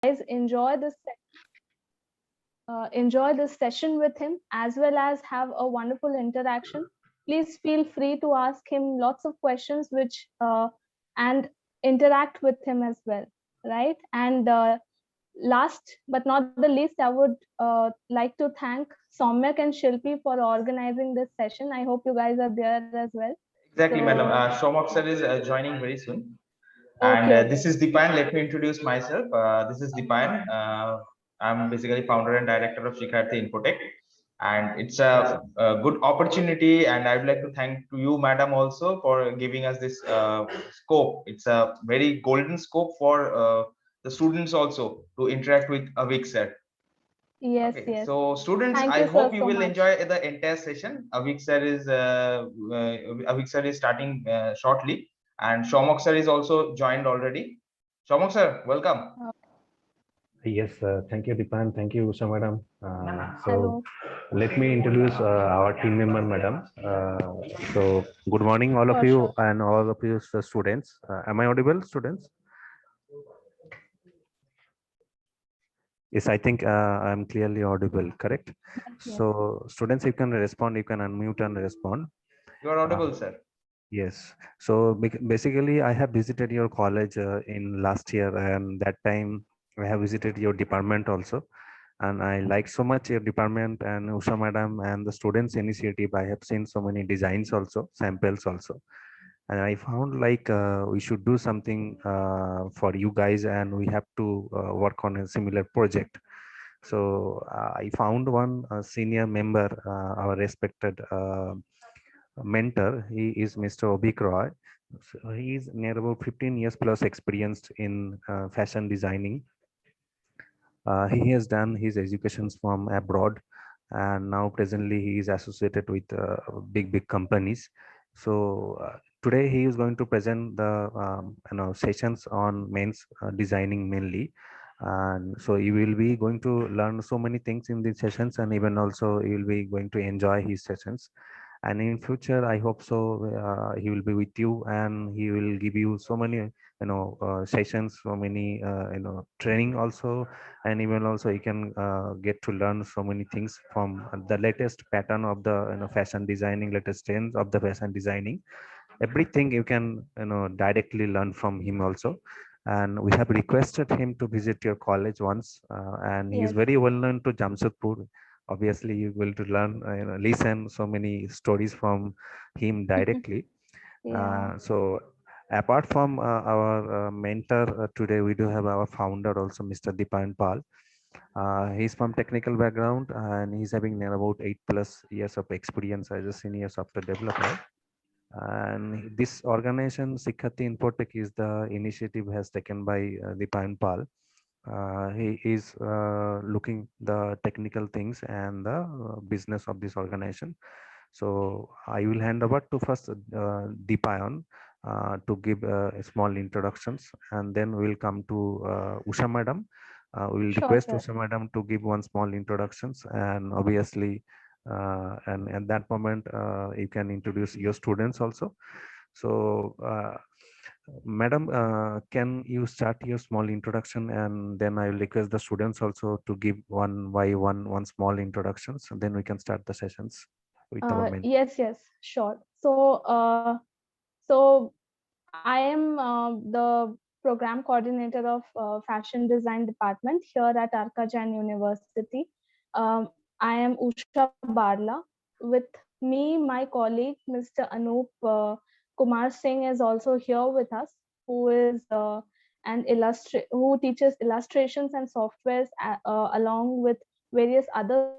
guys enjoy this session with him, as well as have a wonderful interaction. Please feel free to ask him lots of questions, which and interact with him as well, right? And last but not the least, I would like to thank Soumyak and Shilpi for organizing this session. I hope you guys are there as well. Exactly, So, madam. Shomak sir is joining very soon. And okay, this okay. is Dipan. Let me introduce myself. This is Dipan. I'm basically founder and director of Shikharthi Infotech. And it's a good opportunity. And I would like to thank to you, madam, also for giving us this scope. It's a very golden scope for the students also to interact with Avik sir. Yes, Okay, yes. so students, Thank I you, sir, hope you so will much. enjoy the entire session. Avik sir is starting shortly, and Shomok sir is also joined already. Shomok sir, welcome. Yes, thank you, Dipan. Thank you, Usha madam. So Hello. let me introduce our team member, madam. So good morning, all of Sure, you sure. and all of you students. Am I audible, students? Yes, I think I'm clearly audible, correct? Yes. So students, you can respond, you can unmute and respond. You are Uh, audible, sir. yes. So basically, I have visited your college in last year, and that time I have visited your department also. And I like so much your department and Usha madam and the students initiative. I have seen so many designs also, samples also. And I found like we should do something for you guys, and we have to work on a similar project. So I found one senior member, our respected mentor. He is Mr. Obik Roy. So he is near about 15 years plus experienced in fashion designing. He has done his educations from abroad, and now presently he is associated with big companies. So today he is going to present the sessions on men's designing mainly. And so you will be going to learn so many things in these sessions, and even also you will be going to enjoy his sessions. And in future, I hope so he will be with you, and he will give you so many sessions, so many training also. And even also you can get to learn so many things from the latest pattern of the fashion designing, latest trends of the fashion designing. Everything you can directly learn from him also. And we have requested him to visit your college once, and he is Yes. very well known to Jamshedpur. Obviously you will to learn listen so many stories from him directly. Yeah. So apart from our mentor today, we do have our founder also, Mr. Dipan Pal. He's from technical background, and he's having near about 8+ years of experience as a senior software developer. And this organization, Sikhati Infotech, is the initiative has taken by Dipan Pal. He is looking the technical things and the business of this organization. So I will hand over to first Deepayan to give small introductions, and then we'll come to Usha Madam. We will Sure, request sir. Usha Madam to give one small introductions, and obviously, and at that moment, you can introduce your students also. So, Madam, can you start your small introduction, and then I will request the students also to give one by one small introductions, and then we can start the sessions with our main. Yes, yes, sure. So I am the program coordinator of fashion design department here at Arka Jain University. I am Usha Barla. With me, my colleague Mr. Anup Kumar Singh is also here with us, who is who teaches illustrations and softwares along with various other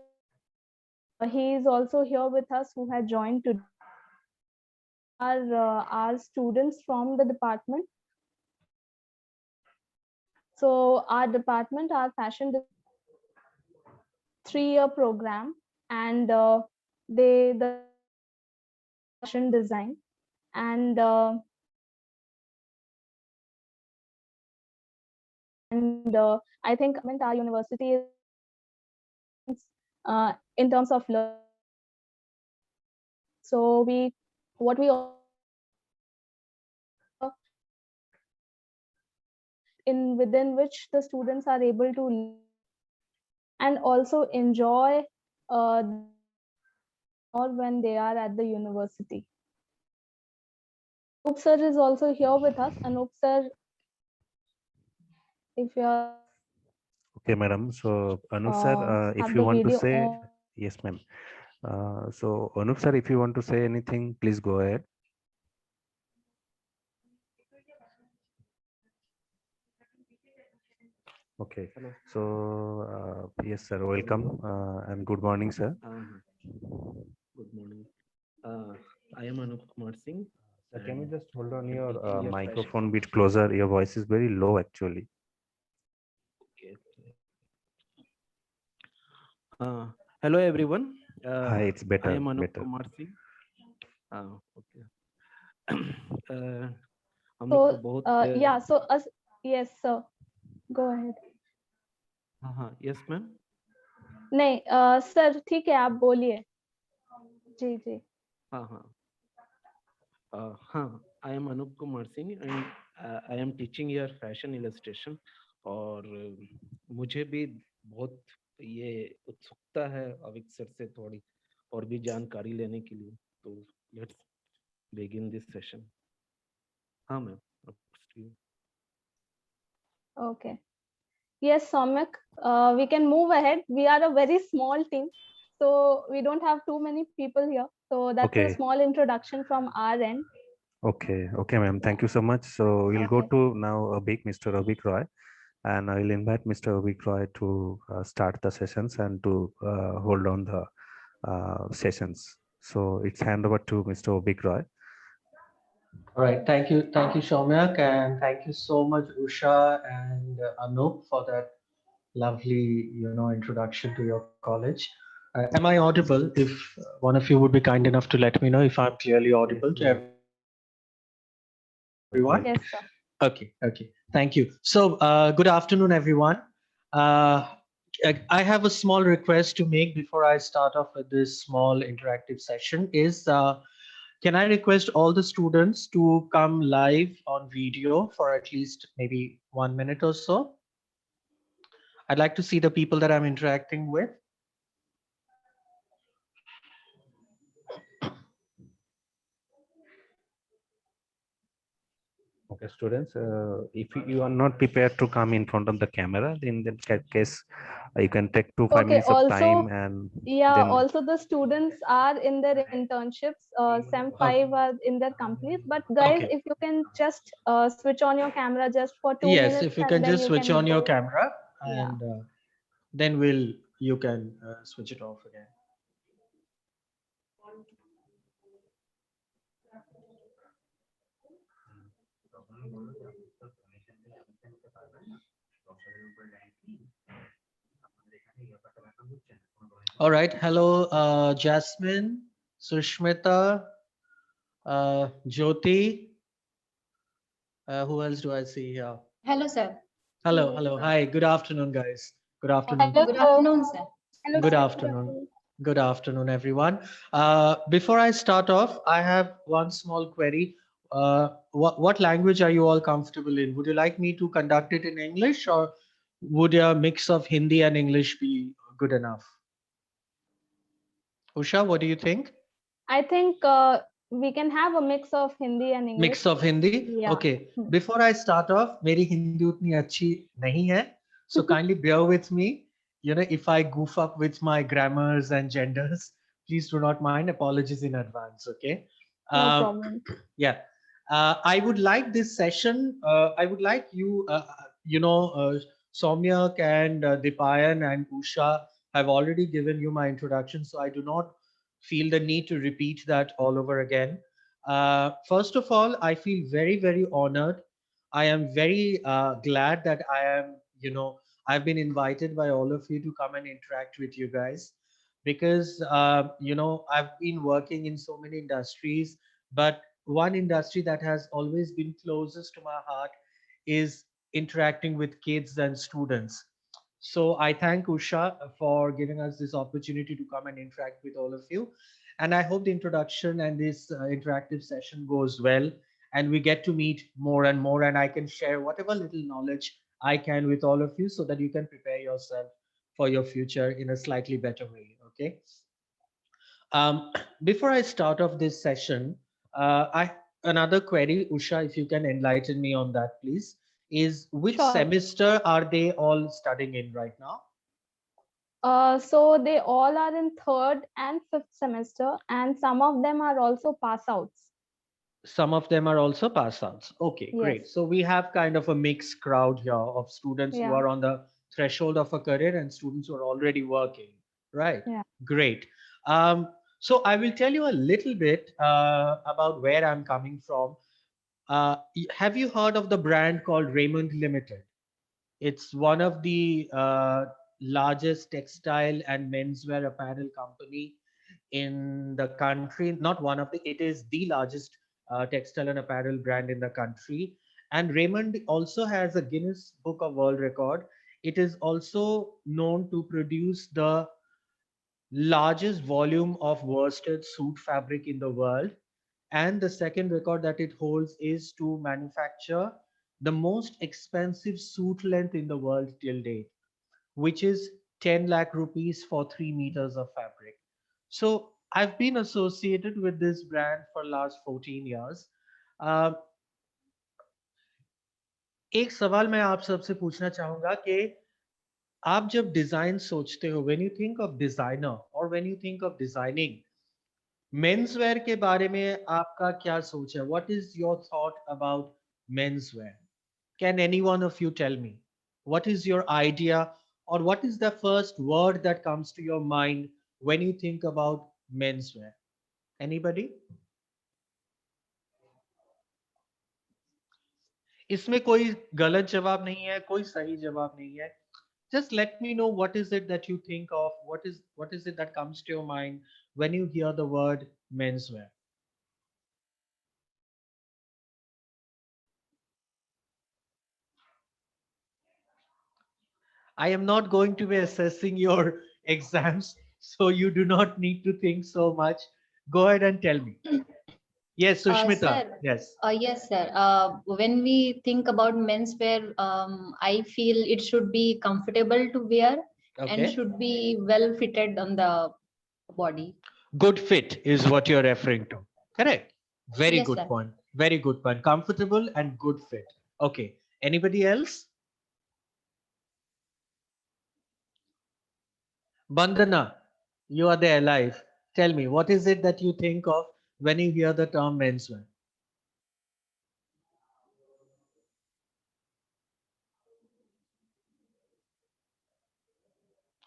subjects. He is also here with us, who had joined today. These are our students from the department. So our department, our fashion department, is a 3-year program, and the subject is fashion design. And I think our university is one of the best institutions in terms of learning and education. So what we also do is we offer within which the students are able to and also enjoy or when they are at the university. Anup sir is also here with us. Anup sir, if you are Okay, madam. So Anup sir, if have you the want to video say, on. yes, ma'am. So Anup sir, if you want to say anything, please go ahead. Okay. So yes, sir. Welcome and good morning, sir. Good morning. I am Anup Kumar Singh. Sir, can you and just hold on I'm your teaching your microphone bit closer? Your voice is very low, actually. Okay. Hello everyone. Hi, it's I better. am Anup Better. Kumar Singh. Okay. हम So लोग तो बहुत yeah, so yes sir, go ahead. हाँ yes ma'am. नहीं sir ठीक है, आप बोलिए। जी जी हाँ I am Anup Kumar Singh and I am teaching your fashion illustration और मुझे भी बहुत ये उत्सुकता है अविक सर से थोड़ी और भी जानकारी लेने के लिए, तो लेट्स begin this session. हाँ ma'am. okay. Yes, Soumyak, we can move ahead. We are a very small team, so we don't have too many people here. So that's Okay. a small introduction from our end. Okay. Okay, ma'am. Thank you so much. So we'll go Okay. to now Mr. Abhik Roy, and I will invite Mr. Abhik Roy to start the sessions and to hold on the sessions. So it's hand over to Mr. Abhik Roy. All right, thank you, Soumyak, and thank you so much, Usha and Anup, for that lovely, introduction to your college. Am I audible? If one of you would be kind enough to let me know if I'm clearly audible to everyone. Yes, sir. Okay, thank you. So, good afternoon, everyone. I have a small request to make before I start off with this small interactive session. Can I request all the students to come live on video for at least maybe 1 minute or so? I'd like to see the people that I'm interacting with. Okay, students, if you are not prepared to come in front of the camera, in that case, you can take 2-5 Okay, minutes of also, time and yeah, then also the students are in their internships. Sem 5 are in their companies. But guys, Okay. if you can just switch on your camera just for 2 Yes, minutes, if you and can then just you switch can on your go. camera Yeah. and then you can switch it off again. All right. Hello, Jasmine, Sushmita, Jyoti. Who else do I see here? Hello, sir. Hello. Hi. Good afternoon, guys. Good afternoon. Good afternoon, sir. Hello, Good sir. afternoon. Good afternoon, everyone. Before I start off, I have one small query. What language are you all comfortable in? Would you like me to conduct it in English, or would a mix of Hindi and English be good enough? Usha, what do you think? I think we can have a mix of Hindi and English. Mix of Hindi? Yeah. Okay. Before I start off, मेरी हिंदी उतनी अच्छी नहीं है. So kindly bear with me. If I goof up with my grammars and genders, please do not mind. Apologies in advance. Okay. No problem. Yeah. I would like this session. I would like you, Soumyak and Dipayan and Usha have already given you my introduction, so I do not feel the need to repeat that all over again. First of all, I feel very, very honored. I am very glad that I've been invited by all of you to come and interact with you guys, because, I've been working in so many industries, but one industry that has always been closest to my heart is interacting with kids and students. So I thank Usha for giving us this opportunity to come and interact with all of you. And I hope the introduction and this interactive session goes well, and we get to meet more and more, and I can share whatever little knowledge I can with all of you, so that you can prepare yourself for your future in a slightly better way. Okay. Um, Before I start off this session, I another query, Usha, if you can enlighten me on that, please, is which Sure. semester are they all studying in right now? So they all are in third and fifth semester, and some of them are also pass outs. Some of them are also pass outs. Okay, great. Yes. So we have kind of a mixed crowd here of students who Yeah. are on the threshold of a career and students who are already working. Right. Yeah. Great. So I will tell you a little bit about where I'm coming from. Have you heard of the brand called Raymond Limited? It's one of the largest textile and menswear apparel company in the country. Not one of the, it is the largest textile and apparel brand in the country. And Raymond also has a Guinness Book of World Record. It is also known to produce the largest volume of worsted suit fabric in the world. And the second record that it holds is to manufacture the most expensive suit length in the world till date, which is 10 lakh rupees for 3 meters of fabric. So I've been associated with this brand for last 14 years. Uh, एक सवाल मैं आप सबसे पूछना चाहूंगा कि आप जब डिजाइन सोचते हो, when you think of designer or when you think of designing, menswear के बारे में आपका क्या सोच है? What is your thought about menswear? Can any one of you tell me? What is your idea, or what is the first word that comes to your mind when you think about menswear? Anybody? इसमें कोई गलत जवाब नहीं है, कोई सही जवाब नहीं है. Just let me know what is it that you think of, what is it that comes to your mind when you hear the word menswear. I am not going to be assessing your exams, so you do not need to think so much. Go ahead and tell me. Yes, Sushmita. Sir, Yes. yes, sir. When we think about menswear, I feel it should be comfortable to wear and Okay. should be well fitted on the body. Good fit is what you're referring to. Correct. Very Yes, good sir. point. Very good point. Comfortable and good fit. Okay. Anybody else? Bandana, you are there live. Tell me, what is it that you think of when you hear the term menswear?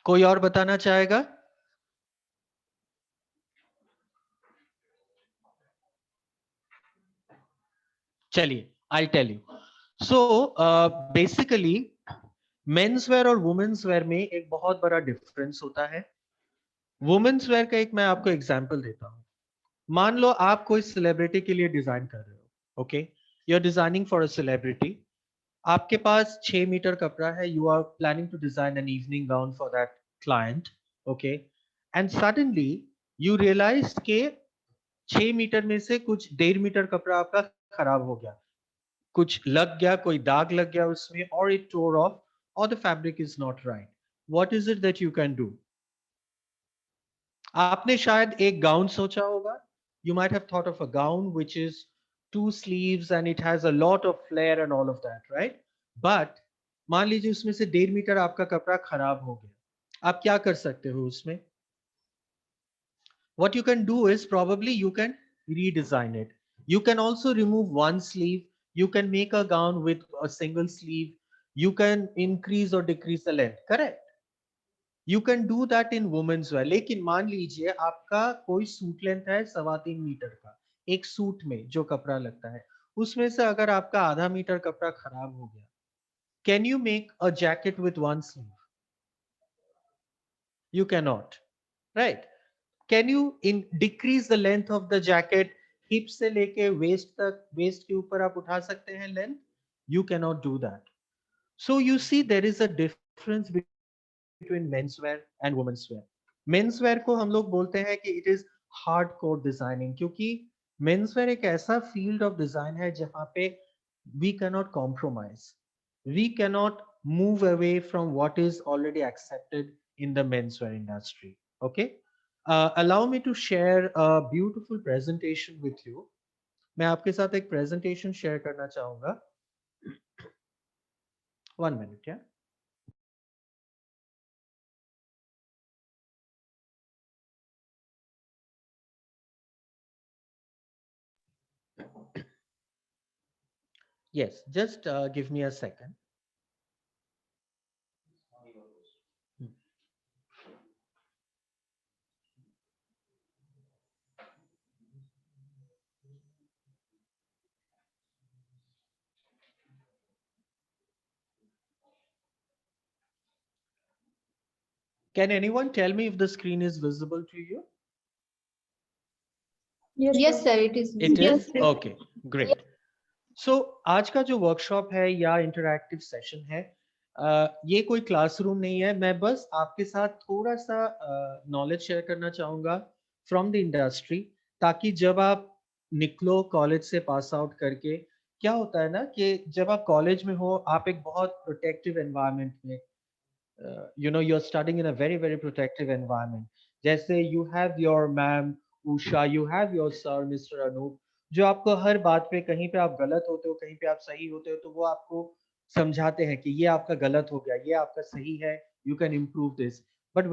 कोई और बताना चाहेगा? चलिए, I'll tell you. So basically, menswear और women's wear में एक बहुत बड़ा डिफरेंस होता है. वुमेन्स वेयर का एक मैं आपको एग्जांपल देता हूं. मान लो आप कोई सेलिब्रिटी के लिए डिजाइन कर रहे हो. Okay, you are designing for a celebrity. आपके पास 6 मीटर कपड़ा है. You are planning to design an evening gown for that client. Okay, and suddenly you realise के 6 मीटर में से कुछ 1.5 मीटर कपड़ा आपका खराब हो गया, कुछ लग गया, कोई दाग लग गया उसमें, और it tore off, or the fabric is not right. What is it that you can do? आपने शायद एक गाउन सोचा होगा. You might have thought of a gown which is 2 sleeves and it has a lot of flare and all of that, right? But मान लीजिए उसमें से 1.5 metre आपका कपड़ा खराब हो गया. आप क्या कर सकते हो उसमें? What you can do is probably you can redesign it. You can also remove one sleeve. You can make a gown with a single sleeve. You can increase or decrease the length. Correct. You can do that in women's wear. लेकिन मान लीजिए आपका कोई suit length है 3.25 metre का. एक suit में जो कपड़ा लगता है उसमें से अगर आपका आधा मीटर कपड़ा खराब हो गया, can you make a jacket with one sleeve? You cannot, right? Can you decrease the length of the jacket? Hip से लेके वेस्ट तक, वेस्ट के ऊपर आप उठा सकते हैं length. You cannot do that. So you see there is a difference between menswear and women's wear. Menswear को हम लोग बोलते हैं कि it is hardcore designing, क्योंकि menswear एक ऐसा field of design है जहाँ पे we cannot compromise. we cannot move away from what is already accepted in the menswear industry. Okay. Allow me to share a beautiful presentation with you. मैं आपके साथ एक presentation share करना चाहूँगा. 1 minute, yeah. Yes, just give me a second. Can anyone tell me if the screen is visible to you? Yes, sir, it is. It Yes, is? yes. Okay, great. So आज का जो workshop है या interactive session है, ये कोई classroom नहीं है. मैं बस आपके साथ थोड़ा सा नॉलेज शेयर करना चाहूँगा फ्रॉम द इंडस्ट्री, ताकि जब आप निकलो कॉलेज से पास आउट करके, क्या होता है ना कि जब आप कॉलेज में हो, आप एक बहुत प्रोटेक्टिव एनवायरनमेंट में, you're studying in a very very protective environment. जैसे you have your ma'am Usha, you have your sir Mr. Anup, जो आपको हर बात पे, कहीं पे आप गलत होते हो, कहीं पे आप सही होते हो, तो वो आपको समझाते हैं कि ये आपका गलत हो गया, ये आपका सही है, you can improve this. But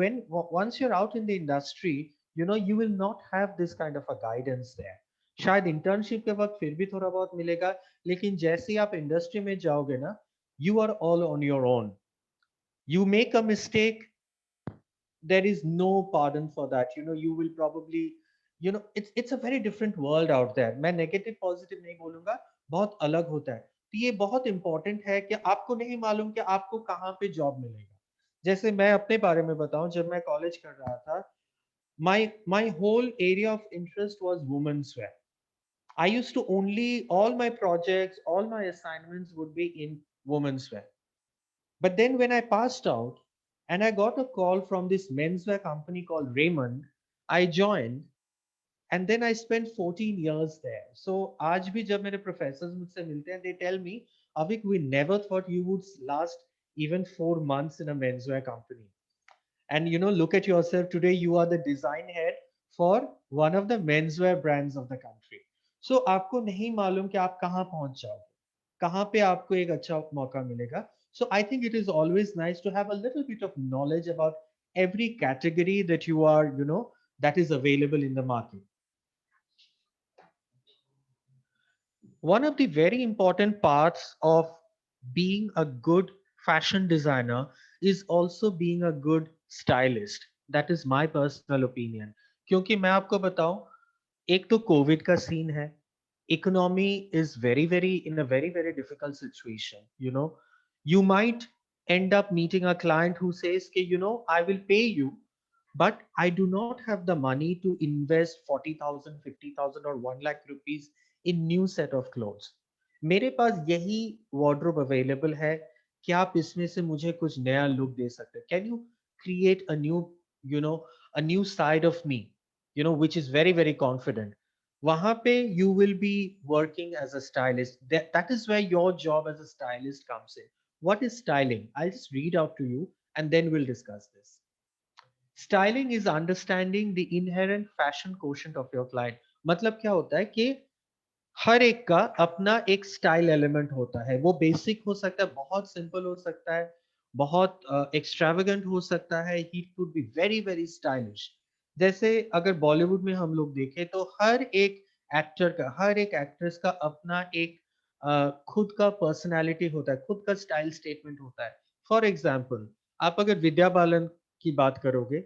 once you're out in the industry, you will not have this kind of a guidance there. शायद इंटर्नशिप के वक्त फिर भी थोड़ा बहुत मिलेगा, लेकिन जैसे ही आप इंडस्ट्री में जाओगे ना, you are all on your own. You make a mistake, there is no pardon for that. You will probably, it's a very different world out there. मैं negative positive नहीं बोलूंगा, बहुत अलग होता है. तो ये बहुत important है कि आपको नहीं मालूम कि आपको कहाँ पे जॉब मिलेगा. जैसे मैं अपने बारे में बताऊं, जब मैं कॉलेज कर रहा था, my whole area of interest was women's wear. I used to only, all my projects, all my assignments would be in women's wear. But then when I passed out and I got a call from this menswear company called Raymond, I joined and then I spent 14 years there. So आज भी जब मेरे professors मुझसे मिलते हैं, they tell me, Avik, we never thought you would last even 4 months in a menswear company. And look at yourself today, you are the design head for one of the menswear brands of the country. So आपको नहीं मालूम कि आप कहाँ पहुंच जाओगे, कहाँ पे आपको एक अच्छा मौका मिलेगा. So I think it is always nice to have a little bit of knowledge about every category that you are, that is available in the market. One of the very important parts of being a good fashion designer is also being a good stylist. That is my personal opinion. क्योंकि मैं आपको बताऊं, एक तो Covid का scene है, economy is very very in a very very difficult situation. You might end up meeting a client who says कि, I will pay you, but I do not have the money to invest 40,000, 50,000 or 1 lakh rupees in new set of clothes. मेरे पास यही wardrobe available है, क्या आप इसमें से मुझे कुछ नया look दे सकते हैं? Can you create a new, a new side of me, which is very very confident? वहां पे you will be working as a stylist. That is where your job as a stylist comes in. What is styling? I'll just read out to you and then we'll discuss this. Styling is understanding the inherent fashion quotient of your client. मतलब क्या होता है कि हर एक का अपना एक style element होता है. वो बेसिक हो सकता है, बहुत सिंपल हो सकता है, बहुत एक्स्ट्रावेगेंट हो सकता है. ही could be very very stylish. जैसे अगर बॉलीवुड में हम लोग देखें तो हर एक एक्टर का, हर एक एक्ट्रेस का अपना एक खुद का पर्सनालिटी होता है, खुद का स्टाइल स्टेटमेंट होता है. फॉर एग्जाम्पल, आप अगर विद्या बालन की बात करोगे,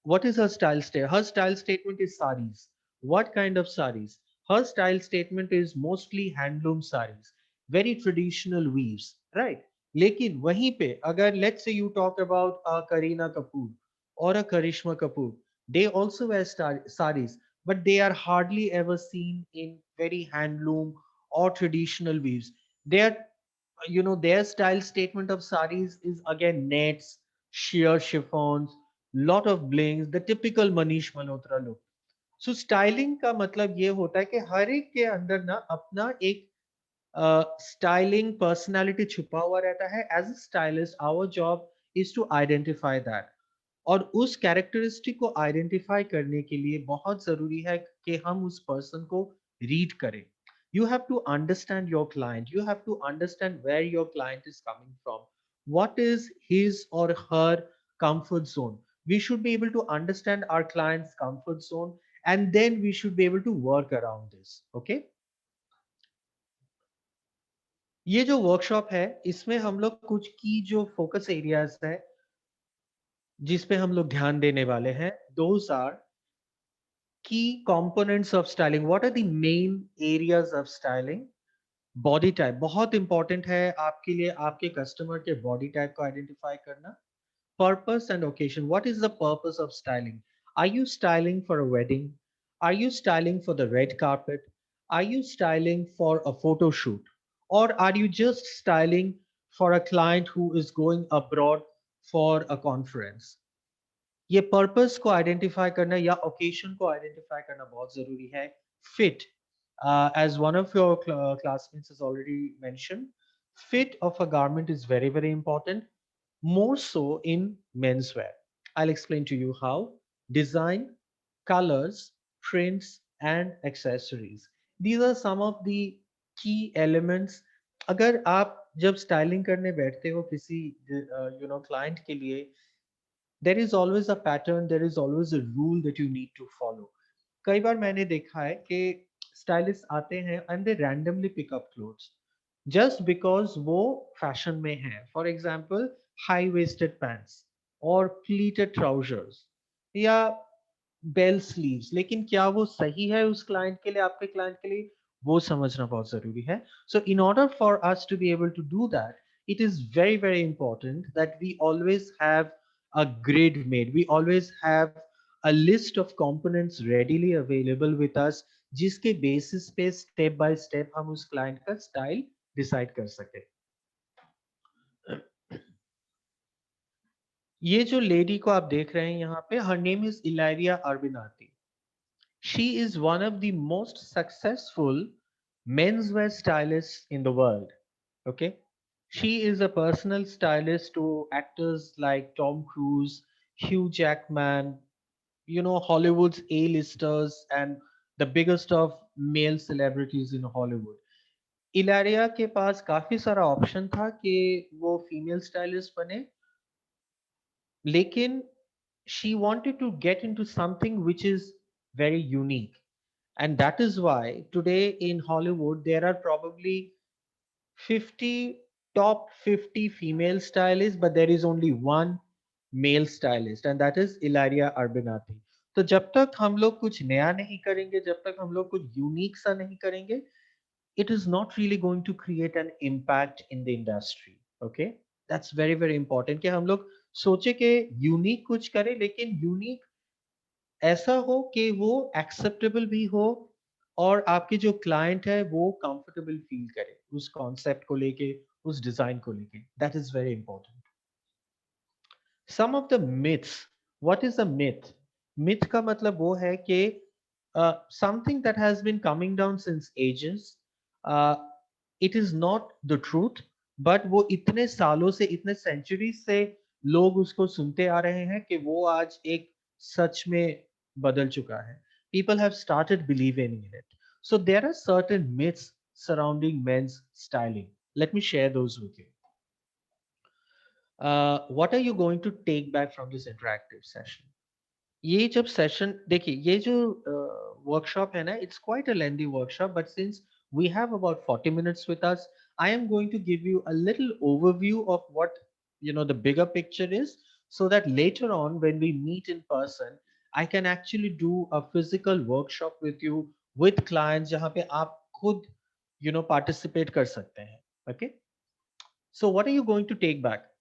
what is her style statement? Her style statement is saris. What kind of saris? Her style statement is mostly handloom saris, very traditional weaves, right? लेकिन वहीं पे अगर let's say you talk about a Kareena Kapoor or a Karishma Kapoor, they also wear saris, but they are hardly ever seen in very handloom or traditional weaves. Their style statement of saris is again nets, sheer chiffons, lot of blings, the typical Manish Malhotra look. So styling का मतलब ये होता है कि हर एक के अंदर ना अपना एक स्टाइलिंग पर्सनालिटी छुपा हुआ रहता है. As a stylist our job is to identify that, और उस कैरेक्टरिस्टिक को आइडेंटिफाई करने के लिए बहुत जरूरी है कि हम उस पर्सन को रीड करें. You have to understand your client. You have to understand where your client is coming from. What is his or her comfort zone? We should be able to understand our client's comfort zone, and then we should be able to work around this. Okay. ये जो workshop है इसमें हम लोग कुछ की जो focus areas है जिस पे हम लोग ध्यान देने वाले हैं, those are key components of styling. What are the main areas of styling? Body type बहुत इंपॉर्टेंट है आपके लिए, आपके कस्टमर के बॉडी टाइप को आइडेंटिफाई करना. Purpose and occasion. What is the purpose of styling? Are you styling for a wedding? Are you styling for the red carpet? Are you styling for a photo shoot? और are you just styling for a client who is going abroad for a conference? ये purpose को identify करना या occasion को identify करना बहुत जरूरी है. Fit, as one of your classmates has already mentioned, fit of a garment is very, very important, more so in menswear. I'll explain to you how. Design, colors, prints, and accessories. These are some of the key elements. अगर आप जब styling करने बैठते हो किसी client के लिए, there is always a pattern, there is always a rule that you need to follow. कई बार मैंने देखा है कि स्टाइलिस्ट आते हैं and they randomly pick up clothes just because वो फैशन में है. For example high waisted pants और प्लीटेड ट्राउजर्स या बेल स्लीव्स, लेकिन क्या वो सही है उस क्लाइंट के लिए, आपके क्लाइंट के लिए, वो समझना बहुत जरूरी है. So in order for us to be able to do that, it is very, very important that we always have a grid made. We always have a list of components readily available with us, जिसके basis पे step by step हम उस client का style decide कर सके. ये जो lady को आप देख रहे हैं यहाँ पे, her name is Ilaria Arbinati. She is one of the most successful menswear stylists in the world. Okay. She is a personal stylist to actors like Tom Cruise, Hugh Jackman, Hollywood's A-listers and the biggest of male celebrities in Hollywood. Ilaria के पास काफी सारा option था कि वो female stylist बने, लेकिन she wanted to get into something which is very unique. And that is why today in Hollywood, there are probably 50 top 50 female stylists, but there is only one male stylist, and that is Ilaria Arbinati. तो जब तक हम लोग कुछ नया नहीं करेंगे, जब तक हम लोग कुछ यूनिक सा नहीं करेंगे, it is not really going to create an impact in the industry. Okay, that's very, very important कि हम लोग सोचे कि यूनिक कुछ करें, लेकिन यूनिक ऐसा हो कि वो एक्सेप्टेबल भी हो और आपके जो क्लाइंट है वो कंफर्टेबल फील करे उस कॉन्सेप्ट को लेके, उस डिजाइन को लेके. That is very important. Some of the myths. What is a myth? Myth का मतलब वो है कि something that has been coming down since ages. It is not the truth, but वो इतने सालों से, इतने सेंचुरी से लोग उसको सुनते आ रहे हैं कि वो आज एक सच में बदल चुका है. People have started believing in it. So there are certain myths surrounding men's styling. Let me share those with you. What are you going to take back from this interactive session? ये जब session देखिए, ये जो workshop है ना, it's quite a lengthy workshop, but since we have about 40 minutes with us, I am going to give you a little overview of what the bigger picture is, so that later on when we meet in person, I can actually do a physical workshop with you with clients जहाँ पे आप खुद participate कर सकते हैं. Okay, so what are you going to take back?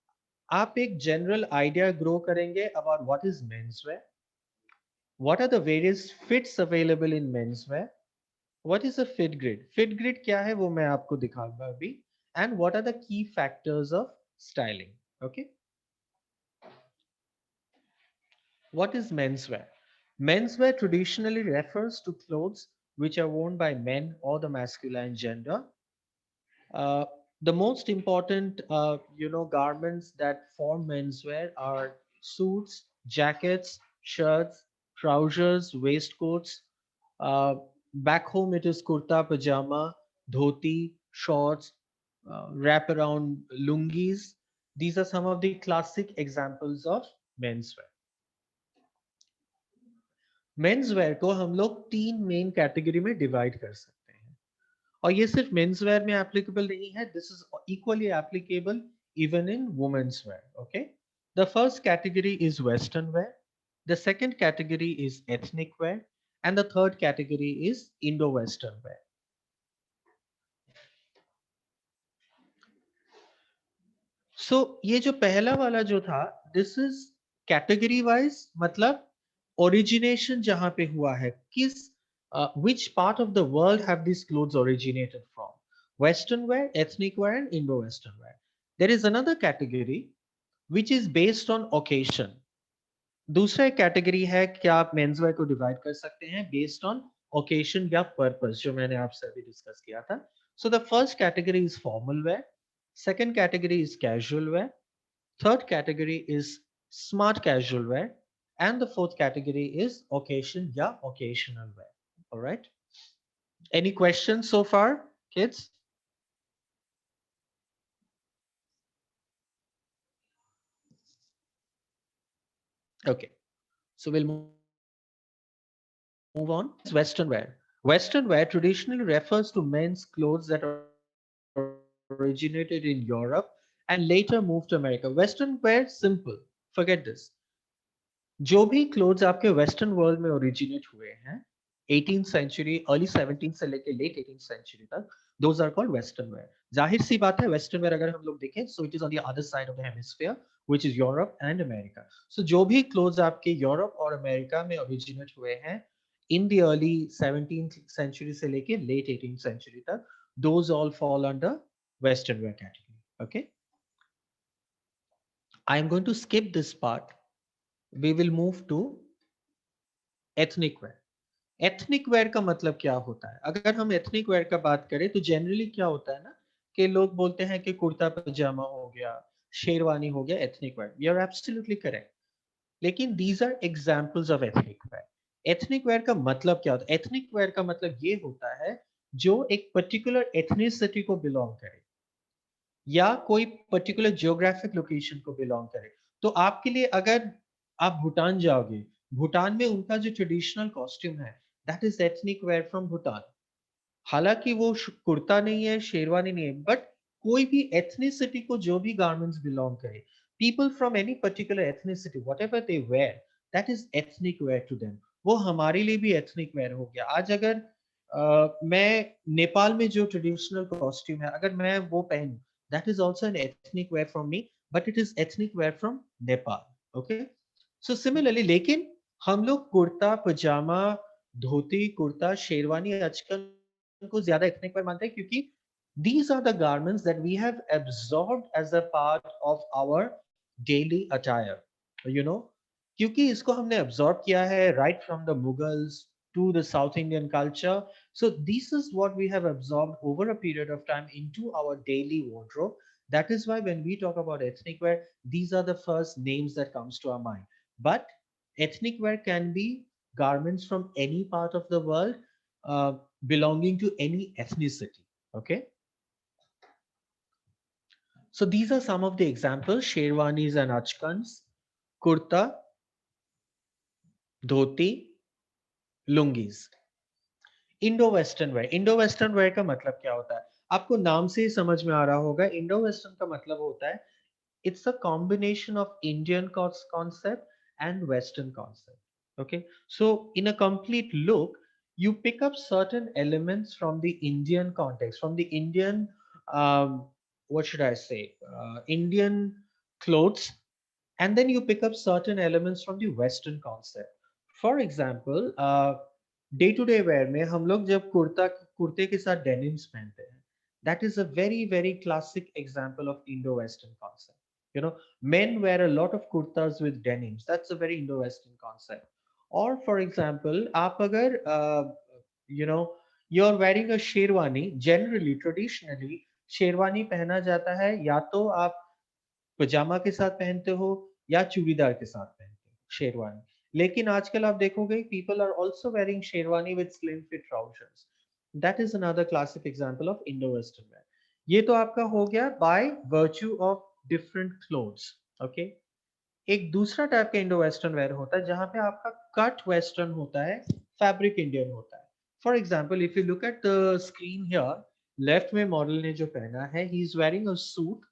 आप एक general idea grow करेंगे about what is menswear. What are the various fits available in menswear? What is a fit grid? Fit grid क्या है वो मैं आपको दिखाऊंगा अभी. And what are the key factors of styling? Okay. What is menswear? Menswear traditionally refers to clothes which are worn by men or the masculine gender. The most important, garments that form menswear are suits, jackets, shirts, trousers, waistcoats. Uh, Back home, it is kurta, pajama, dhoti, shorts, wrap around lungis. These are some of the classic examples of menswear. Menswear को हम लोग 3 main category में divide कर सकते हैं और ये सिर्फ मेंसवेयर में एप्लीकेबल नहीं है this is equally applicable even in women's wear okay the first category is western wear the second category is ethnic wear and the third category is Indo western wear so ये जो पहला वाला जो था this is category wise मतलब origination जहां पे हुआ है किस which part of the world have these clothes originated from western wear ethnic wear and indo western wear there is another category which is based on occasion दूसरा एक category है क्या आप मेंस वेयर को डिवाइड कर सकते हैं based on occasion या पर्पस जो मैंने आपसे अभी डिस्कस किया था so the first category is formal wear second category is casual wear third category is smart casual wear and the fourth category is occasion yeah occasional wear all right any questions so far kids okay so we'll move on western wear western wear traditionally refers to men's clothes that originated in Europe and later moved to America western wear simple forget this जो भी clothes आपके western world में originate हुए हैं 18th century early 17th से लेके late 18th century तक those are called western wear जाहिर सी बात है वेस्टर्न वेयर अगर हम लोग देखें so it is on the other side of the hemisphere which is Europe and America so जो भी क्लोथ्स आपके यूरोप और अमेरिका में ओरिजिनेट हुए हैं in the early 17th century से लेके लेट 18th सेंचुरी तक those all fall under western wear category okay I am going to skip this part we will move to ethnic wear ethnic wear का मतलब क्या होता है अगर हम एथनिक वेयर का बात करें तो जनरली क्या होता है ना कि लोग बोलते हैं कि कुर्ता पजामा हो गया शेरवानी हो गया ethnic wear you are absolutely correct लेकिन these are examples of ethnic wear का मतलब क्या होता है एथनिक वेयर का मतलब ये होता है जो एक पर्टिकुलर एथनिसिटी को बिलोंग करे या कोई पर्टिकुलर जियोग्राफिक लोकेशन को बिलोंग करे तो आपके लिए अगर आप भूटान जाओगे भूटान में उनका जो ट्रेडिशनल कॉस्ट्यूम है that is ethnic where from Bhutan हालांकि वो कुर्ता नहीं है शेरवानी नहीं है बट कोई भी एथनिसिटी को जो भी गारमेंट्स बिलोंग करे people from any particular ethnicity whatever they wear that is ethnic wear to them वो हमारे लिए भी एथनिक वेयर हो गया आज अगर मैं नेपाल में जो ट्रेडिशनल कॉस्ट्यूम है अगर मैं वो पहनूं that is also an ethnic wear from me but it is ethnic wear from Nepal okay so similarly लेकिन हम लोग कुर्ता पजामा धोती कुर्ता शेरवानी आजकल को ज्यादा ethnic wear मानते हैं क्योंकि these are the garments that we have absorbed as a part of our daily attire you know क्योंकि इसको हमने absorb किया है right from the Mughals to the South Indian culture so this is what we have absorbed over a period of time into our daily wardrobe that is why when we talk about ethnic wear these are the first names that comes to our mind but ethnic wear can be garments from any part of the world belonging to any ethnicity okay so these are some of the examples sherwanis and achkans kurta dhoti lungis Indo western where का मतलब क्या होता है आपको नाम से ही समझ में आ रहा होगा इंडो वेस्टर्न का मतलब होता है it's a combination of Indian concept and Western concept. Okay, so in a complete look, you pick up certain elements from the Indian context, from the Indian, what should I say, Indian clothes, and then you pick up certain elements from the Western concept. For example, day to day wear में हम लोग जब कुर्ते के साथ denims पहनते हैं that is a very very classic example of Indo-Western concept you know men wear a lot of kurtas with denims that's a very Indo-Western concept or for example aap agar you know you're wearing a sherwani generally traditionally sherwani पहना जाता है या तो आप पजामा के साथ पहनते हो या चूड़ीदार के साथ पहनते हो शेरवानी। लेकिन आजकल आप देखोगे people are also wearing sherwani with slim fit trousers. That is another classic example of Indo western wear. ये तो आपका हो गया by virtue of different clothes. Okay, एक दूसरा टाइप का इंडो वेस्टर्न वेयर होता है जहां पे आपका कट वेस्टर्न होता है, फैब्रिक इंडियन होता है। For example if you look at the screen here, left में मॉडल ने जो पहना है, ही is wearing a suit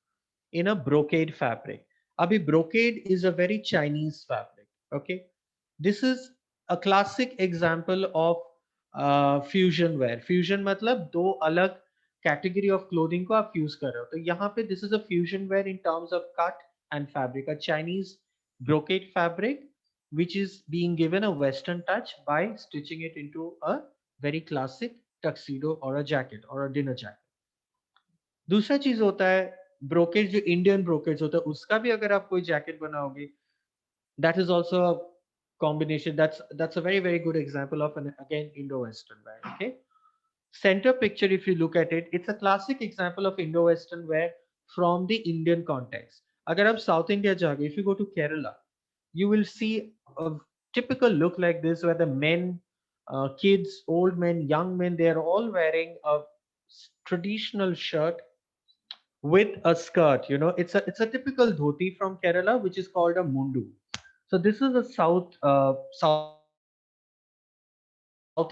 in a brocade fabric. Abhi brocade is a very Chinese fabric. Okay, this is a classic example of fusion wear. Fusion मतलब दो अलग category of clothing को आप fuse कर रहे हो। तो यहाँ पे this is a fusion wear in terms of cut and fabric. A Chinese brocade fabric which is being given a Western touch by stitching it into a very classic tuxedo or a jacket or a dinner jacket. दूसरा चीज होता है brokerage, जो Indian brokerage होता है उसका भी अगर आप कोई जैकेट बनाओगे, that is also a combination. That's a very good example of an again Indo-Western wear. Okay, center picture if you look at it, it's a classic example of Indo-Western wear from the Indian context. अगर आप south India जाओगे, if you go to Kerala, you will see a typical look like this where the men, kids, old men, young men, they are all wearing a traditional shirt with a skirt. You know, it's a typical dhoti from Kerala which is called a mundu. So this is a South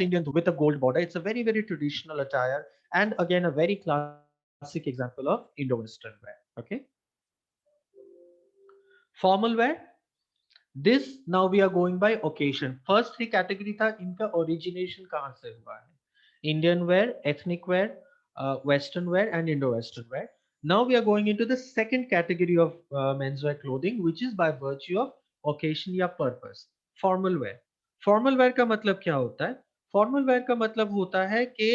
Indian with a gold border. It's a very traditional attire and again a very classic example of Indo-Western wear. Okay, formal wear. This now we are going by occasion. First three category था, इनका origination कहाँ से हुआ है? Indian wear, ethnic wear, Western wear and Indo-Western wear. Now we are going into the second category of menswear clothing, which is by virtue of occasion या purpose. Formal wear. Formal wear का मतलब क्या होता है? Formal wear का मतलब होता है कि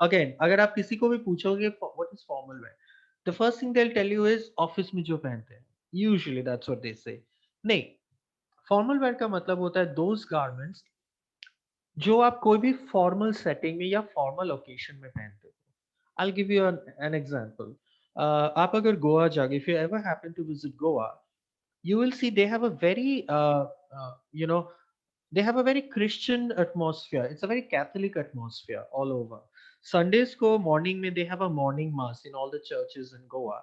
again अगर आप किसी को भी पूछोगे what is formal wear, the first thing they'll tell you is office में जो पहनते हैं. Usually that's what they say. नहीं, फॉर्मल वेयर का मतलब होता है दोज गारमेंट्स जो आप कोई भी फॉर्मल सेटिंग में या फॉर्मल ओकेशन में पहनते हो। I will give you an example. आप अगर गोवा जाओगे, if you ever happen to visit Goa, you will see they have a very you know they have a very Christian atmosphere. It's a very Catholic atmosphere all over. Sundays ko morning mein they have a morning mass in all the churches in Goa,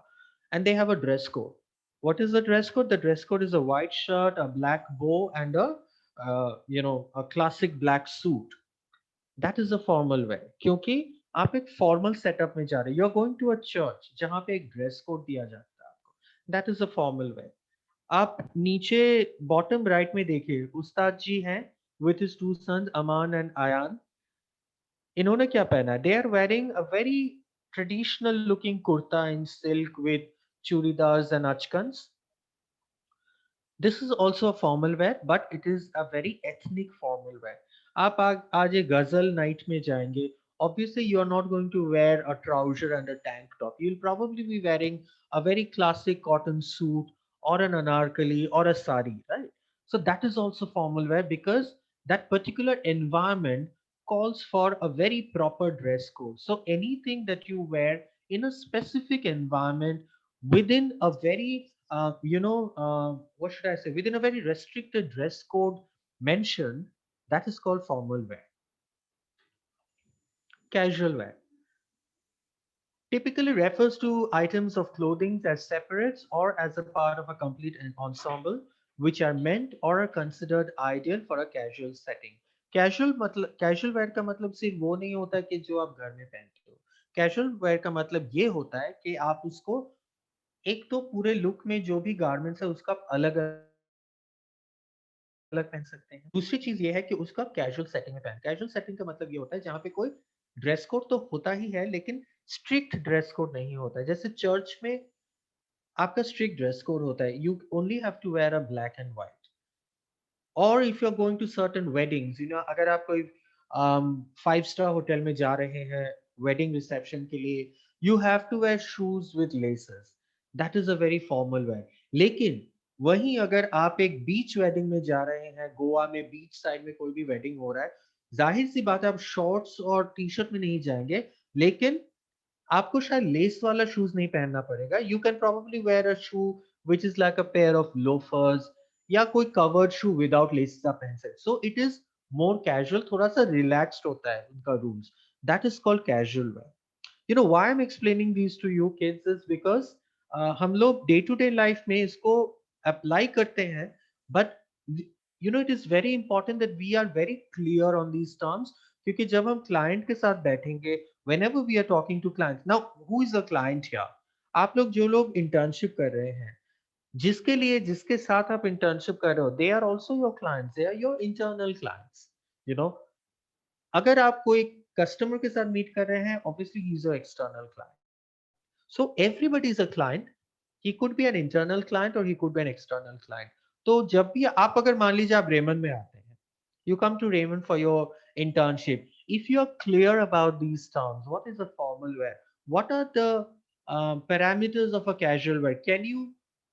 and they have a dress code. What is the dress code? The dress code is a white shirt, a black bow, and a classic black suit. That is a formal wear. क्योंकि आप एक formal setup में जा रहे हो, you are going to a church जहाँ पे एक dress code दिया जाता है आपको. That is a formal wear. आप नीचे बॉटम राइट में देखिए, उस्ताद जी हैं with his two sons Aman and Ayaan. इन्होंने क्या पहना है? They are wearing a very traditional looking kurta in silk with churidars and achkans. This is also a formal wear, but it is a very ethnic formal wear. आप आज एक गजल नाइट में जाएंगे, obviously you are not going to wear a trouser and a tank top. You'll probably be wearing a very classic cotton suit or an anarkali or a sari, right? So that is also formal wear because that particular environment calls for a very proper dress code. So anything that you wear in a specific environment within a very what should I say, within a very restricted dress code mentioned, that is called formal wear. Casual wear typically refers to items of clothing as separates or as a part of a complete ensemble which are meant or are considered ideal for a casual setting. Casual wear का मतलब सिर्फ वो नहीं होता कि जो आप घर में पहनते हो. Casual wear का मतलब ये होता है कि आप उसको एक तो पूरे लुक में जो भी गारमेंट्स है उसका अलग अलग पहन सकते हैं. दूसरी चीज ये है कि उसका कैजुअल सेटिंग में पहन. कैजुअल सेटिंग का मतलब ये होता है जहाँ पे कोई ड्रेस कोड तो होता ही है लेकिन स्ट्रिक्ट ड्रेस कोड नहीं होता है. जैसे चर्च में आपका स्ट्रिक्ट ड्रेस कोड होता है, you only have to wear a black and white. और if you are going to certain weddings, अगर आप कोई 5 स्टार होटल में जा रहे हैं वेडिंग रिसेप्शन के लिए, you have to wear shoes with laces. That is a very formal wear. लेकिन वहीं अगर आप एक बीच वेडिंग में जा रहे हैं, गोवा में बीच साइड में कोई भी वेडिंग हो रहा है, जाहिर सी बात है आप शॉर्ट्स और टी शर्ट में नहीं जाएंगे, लेकिन आपको शायद लेस वाला शूज नहीं पहनना पड़ेगा. You can probably wear a shoe which is like a pair of loafers या कोई covered shoe without laces आप पहन सकते. So it is more casual, थोड़ा सा relaxed होता है उनका rules. That is called casual wear. You know why I'm explaining these to you kids is because हम लोग day to day life में इसको apply करते हैं, but you know it is very important that we are very clear on these terms, क्योंकि जब हम client के साथ बैठेंगे, whenever we are talking to clients, now who is the client here? आप लोग जो लोग internship कर रहे हैं, जिसके लिए जिसके साथ आप इंटर्नशिप कर रहे हो, they are also your clients, they are your internal clients. You know, अगर आप कोई कस्टमर के साथ मीट कर रहे हैं, obviously he is your external client. So everybody is a client. He could be an internal client और he could be an external client. तो जब भी आप, अगर मान लीजिए आप रेमंड में आते हैं, you come to Raymond for your internship. If you're clear about these terms, what is a formal wear? What are the parameters of a casual wear? Can you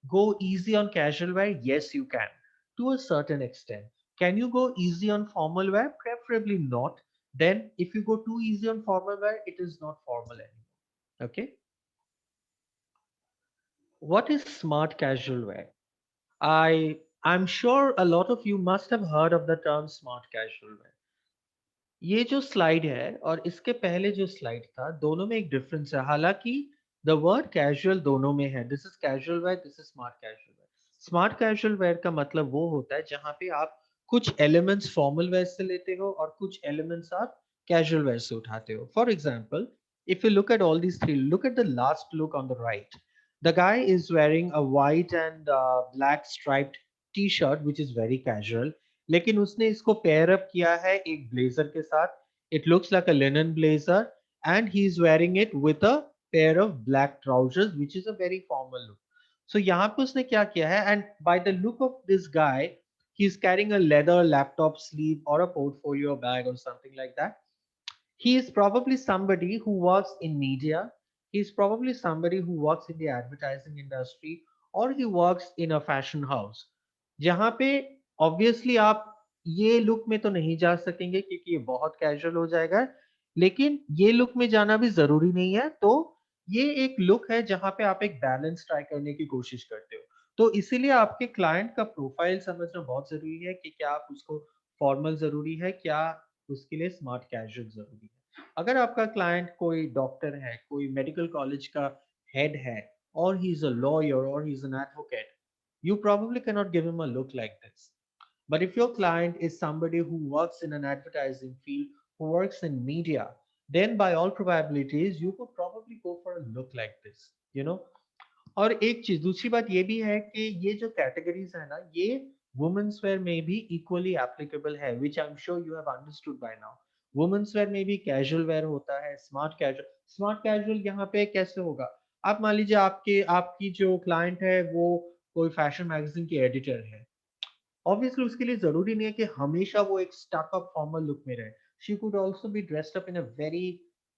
go easy on casual wear? Yes, you can, to a certain extent. Can you go easy on formal wear? Preferably not. Then, if you go too easy on formal wear, it is not formal anymore. Okay. What is smart casual wear? I'm sure a lot of you must have heard of the term smart casual wear. ये जो slide है और इसके पहले जो slide था, दोनों में एक डिफरेंस है. हालांकि द वर्ड कैजुअल दोनों में है. This is casual wear, this is smart casual wear. Smart casual wear का मतलब वो होता है जहां पे आप कुछ एलिमेंट्स फॉर्मल वेयर से लेते हो और कुछ एलिमेंट्स आप कैजुअल वेयर से उठाते हो. For example, if you look at all these three, look at the last look on the right. The guy is wearing a white and black striped t-shirt which is very casual, लेकिन उसने इसको pair up किया है एक blazer के साथ. It looks like a linen blazer and he is wearing it with a pair of black trousers which is a very formal look. So यहाँ पे उसने क्या किया है, and by the look of this guy, he is carrying a leather laptop sleeve और a portfolio bag और something like that. He is probably somebody who works in media. He is probably somebody who works in the advertising industry, or he works in a fashion house. जहाँ पे obviously आप ये look में तो नहीं जा सकेंगे क्योंकि ये बहुत कैजुअल हो जाएगा, लेकिन ये लुक में जाना भी जरूरी नहीं है. तो ये एक लुक है जहाँ पे आप एक बैलेंस ट्राई करने की कोशिश करते हो. तो इसीलिए आपके क्लाइंट का प्रोफाइल समझना बहुत जरूरी है कि क्या आप उसको फॉर्मल जरूरी है, क्या उसके लिए स्मार्ट कैजुअल जरूरी है. अगर आपका क्लाइंट कोई डॉक्टर है, कोई मेडिकल कॉलेज का हेड है, और ही इज अ लॉयर और he is an advocate, you probably cannot give him a look like this. But if your client is somebody who works in an advertising field, who works in media, then by all probabilities you could probably go for a look like this, you know. और एक चीज, दूसरी बात ये भी है कि ये जो कैटेगरीज है ना, ये वुमेन्स वेयर में भी इक्वली एप्लीकेबल है, which I am sure you have understood by now. Women's wear में भी कैजुअल वेयर होता है, स्मार्ट कैजुअल. स्मार्ट कैजुअल यहाँ पे कैसे होगा? आप मान लीजिए आपकी जो क्लाइंट है वो कोई फैशन मैगजीन की एडिटर है. ऑब्वियसली उसके लिए जरूरी नहीं है कि हमेशा वो एक स्टक अप फॉर्मल लुक में रहे. She could also be dressed up in a very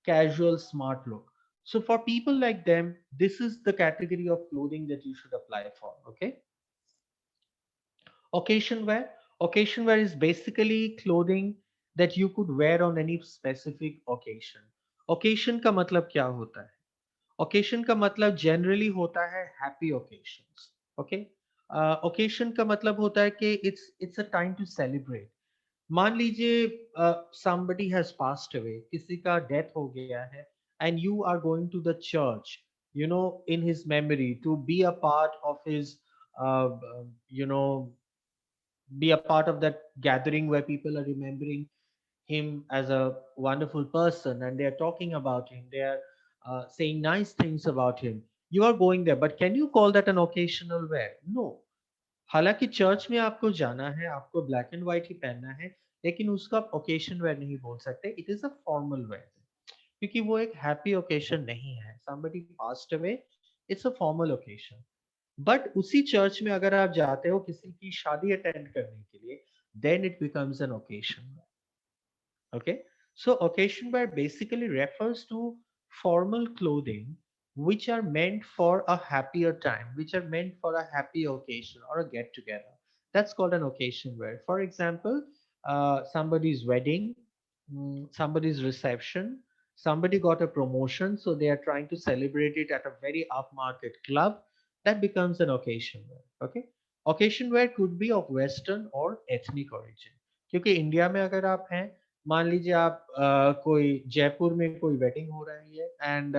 casual smart look. So for people like them, this is the category of clothing that you should apply for. Okay. Occasion wear. Occasion wear is basically clothing that you could wear on any specific occasion. Occasion का मतलब क्या होता है? Occasion का मतलब generally होता है happy occasions. Okay. Occasion का मतलब होता है कि it's a time to celebrate. मान लीजिए somebody has passed away, किसी का death हो गया है, and you are going to the church, you know, in his memory, to be a part of his you know, be a part of that gathering where people are remembering him as a wonderful person and they are talking about him, they are saying nice things about him. You are going there, but can you call that an occasional wear? No. हालांकि church में आपको जाना है, आपको black and white ही पहनना है, लेकिन उसको आप ओकेशन वेयर नहीं बोल सकते. It is a formal where, क्योंकि वो एक हैप्पी ओकेशन नहीं है. somebody passed away, it's a formal occasion. But उसी चर्च में अगर आप जाते हो किसी की शादी अटेंड करने के लिए, then it becomes an occasion. Okay, so occasion wear basically refers to formal clothing which are meant for a happier time, which are meant for a happy occasion or a get together. That's called an occasion wear. For example, somebody's wedding, somebody's reception, somebody got a promotion, so they are trying to celebrate it at a very upmarket club. That becomes an occasion wear. Okay, occasion wear could be of western or ethnic origin, क्योंकि India में अगर आप हैं, मान लीजिए आप कोई जयपुर में कोई वेडिंग हो रही है, and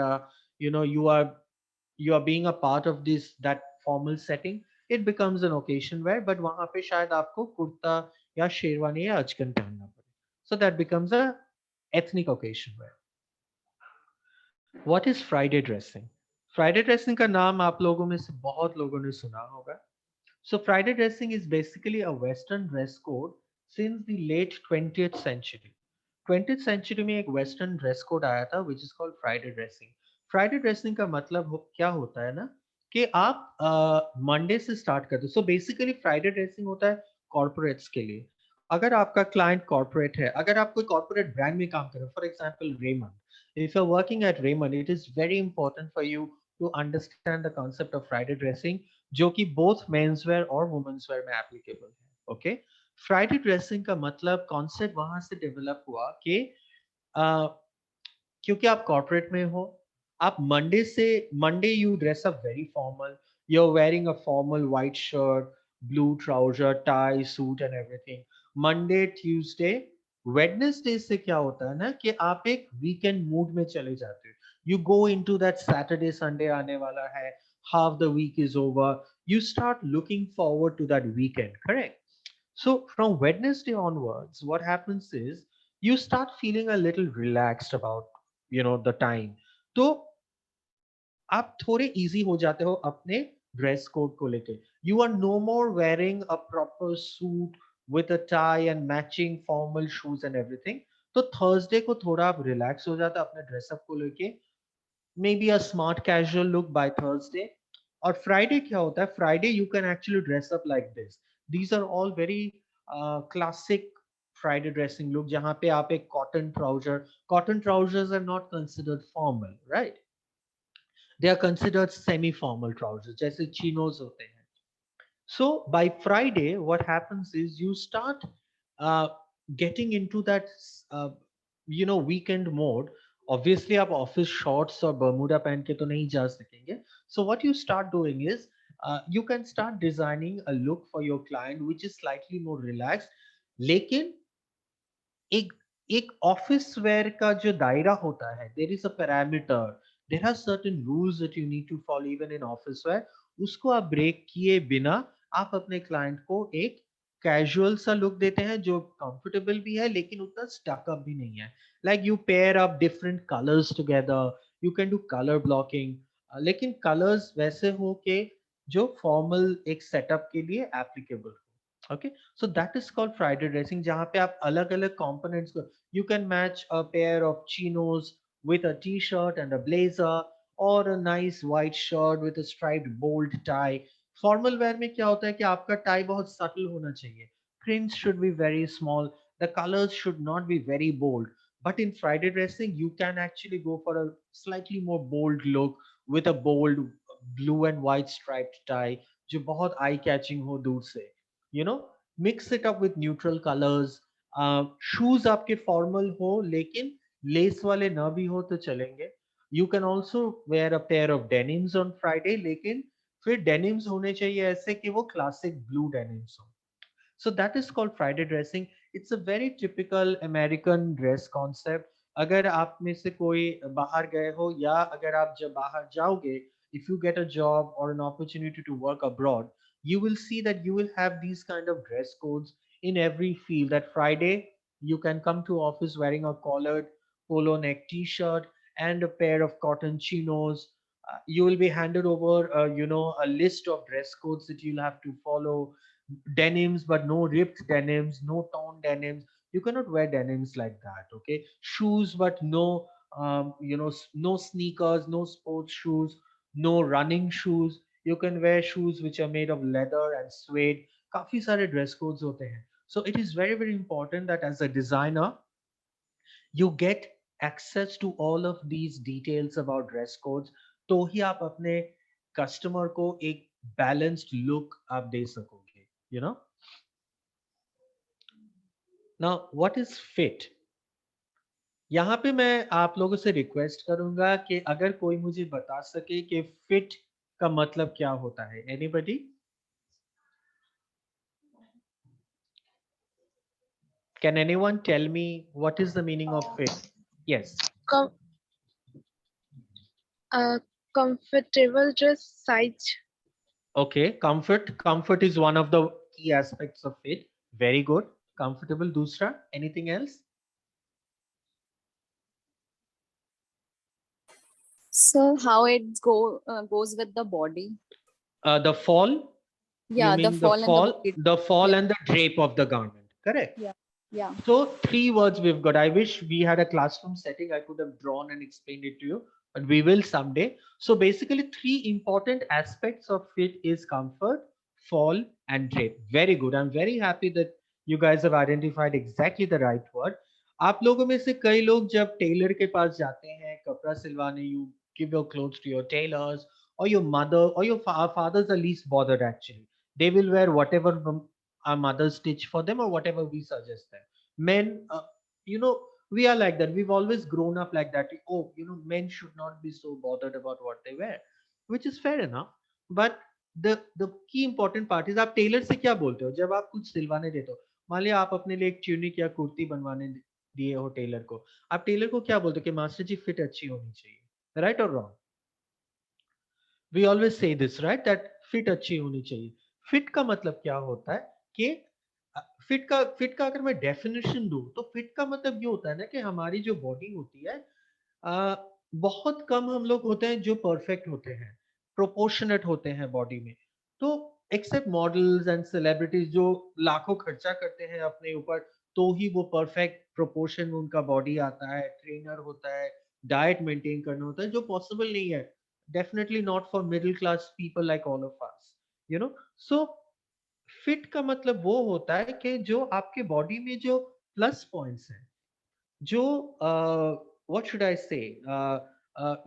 you know, you are being a part of this that formal setting, it becomes an occasion wear, but वहां पे शायद आपको कुर्ता या शेरवानी या अचकन पहनना पड़े, so that becomes a ethnic occasion wear. What is Friday dressing? Friday dressing का नाम आप लोगों में से बहुत लोगों ने सुना होगा. So Friday dressing is basically a Western dress code since the late 20th century. 20th century में एक Western dress code आया था which is called Friday dressing. Friday dressing का मतलब क्या होता है ना, कि आप मंडे से स्टार्ट करते हो. So basically Friday dressing होता है कॉर्पोरेट्स के लिए. अगर आपका क्लाइंट कॉर्पोरेट है, अगर आप कोई कॉर्पोरेट ब्रांड में काम कर रहे हो, for example Raymond, if you're working at Raymond, it is very important for you to understand the concept of Friday dressing, जो कि both men's wear और women's wear में applicable है. Okay, Friday dressing का मतलब concept वहां से develop हुआ कि क्योंकि आप corporate में हो, आप Monday you dress up very formal, you're wearing a formal white shirt, blue trouser, tie, suit and everything. Monday, Tuesday, Wednesday से क्या होता है ना, कि आप एक weekend mood में चले जाते हो. You go into that Saturday, Sunday आने वाला है, half the week is over, you start looking forward to that weekend, correct? So from Wednesday onwards, what happens is you start feeling a little relaxed about, you know, the time. तो आप थोड़े easy हो जाते हो अपने dress code को लेके. You are no more wearing a proper suit with a tie and matching formal shoes and everything. तो Thursday को थोड़ा आप relax हो जाते हो अपने dress up को लेके. Maybe a smart casual look by Thursday. और Friday क्या होता है? Friday you can actually dress up like this. These are all very classic Friday dressing look, जहाँ पे आप एक cotton trousers are not considered formal, right? They are considered semi-formal trousers, जैसे chinos होते हैं. So by Friday, what happens is you start uh, getting into that, uh, you know, weekend mode. Obviously, आप office shorts और bermuda पहन के तो नहीं जा सकेंगे. So what you start doing is you can start designing a look for your client which is slightly more relaxed. लेकिन एक एक ऑफिस वेयर का जो दायरा होता है, there is a parameter, there are certain rules that you need to follow even in office wear. उसको आप ब्रेक किए बिना आप अपने क्लाइंट को एक कैजुअल सा लुक देते हैं जो कंफर्टेबल भी है लेकिन उतना स्टक अप भी नहीं है. Like you pair up different colours together, you can do colour blocking, लेकिन कलर्स वैसे हो के जो फॉर्मल एक सेटअप के लिए applicable. Okay, so that is called Friday dressing, जहाँ पे आप अलग-अलग components को, you can match a pair of chinos with a t-shirt and a blazer, or a nice white shirt with a striped bold tie. Formal wear में क्या होता है कि आपका tie बहुत subtle होना चाहिए. Prints should be very small. The colors should not be very bold. But in Friday dressing, you can actually go for a slightly more bold look with a bold blue and white striped tie, जो बहुत eye-catching हो दूर से. You know, mix it up with neutral colors. Shoes आपके formal हो लेकिन lace वाले ना भी हो तो चलेंगे. You can also wear a pair of denims on Friday, लेकिन फिर denims होने चाहिए ऐसे कि वो classic blue denims हो. So that is called Friday dressing. It's a very typical American dress concept. अगर आप में से कोई बाहर गए हो या अगर आप जब बाहर जाओगे, if you get a job or an opportunity to work abroad, you will see that you will have these kind of dress codes in every field. That Friday you can come to office wearing a collared polo neck t-shirt and a pair of cotton chinos. You will be handed over you know, a list of dress codes that you'll have to follow. Denims, but no ripped denims, no torn denims. You cannot wear denims like that. Okay, shoes, but no you know, no sneakers, no sports shoes, no running shoes. You can wear shoes which are made of leather and suede. काफी सारे dress codes होते हैं. So it is very very important that as a designer you get access to all of these details about dress codes, तो ही आप अपने customer को एक balanced look आप दे सकोगे. You know. Now, what is fit? यहाँ पे मैं आप लोगों से रिक्वेस्ट करूंगा कि अगर कोई मुझे बता सके कि फिट का मतलब क्या होता है। Anybody? Can anyone tell me what is the meaning of fit? Yes. Com comfortable dress size. Okay. Comfort is one of the key aspects of fit. Very good. Comfortable. Dusra. Anything else? So how it goes with the body? The fall. Yeah, You the mean fall and the body. the fall Yeah. and the drape of the garment. Correct. Yeah. So 3 words we've got. I wish we had a classroom setting. I could have drawn and explained it to you, but we will someday. So basically 3 important aspects of fit is comfort, fall and drape. Very good. I'm very happy that you guys have identified exactly the right word. आप लोगों में से कई लोग जब Taylor के पास जाते हैं कपड़ा सिलवाने, you give your clothes to your tailors or your mother or your fathers are least bothered actually. They will wear whatever our mothers stitch for them or whatever we suggest them. Men, you know, we are like that. We've always grown up like that. Oh, you know, men should not be so bothered about what they wear, which is fair enough. But the key important part is आप Taylor से क्या बोलते हो जब आप कुछ सिलवाने देते हो। मान लिया आप अपने लिए एक ट्यूनिक या कुर्ती बनवाने दिए हो टेलर को, आप टेलर को क्या बोलते हो कि मास्टर जी फिट अच्छी होनी चाहिए, राइट और wrong? We always say this right that fit अच्छी होनी चाहिए। फिट का मतलब क्या होता है कि फिट का अगर मैं डेफिनेशन दूं तो फिट का मतलब ये होता है ना कि हमारी जो बॉडी होती है बहुत कम हम लोग होते हैं जो परफेक्ट होते हैं, प्रोपोर्शनेट होते हैं बॉडी में। तो एक्सेप्ट मॉडल्स एंड सेलिब्रिटीज जो लाखों खर्चा करते हैं अपने ऊपर तो ही वो परफेक्ट प्रोपोर्शन में उनका बॉडी आता है, ट्रेनर होता है, डाइट मेंटेन करना होता है, जो पॉसिबल नहीं है definitely not for middle class people like all of us, you know. So fit का मतलब वो होता है कि जो आपके बॉडी में जो प्लस पॉइंट्स हैं, जो what should I say,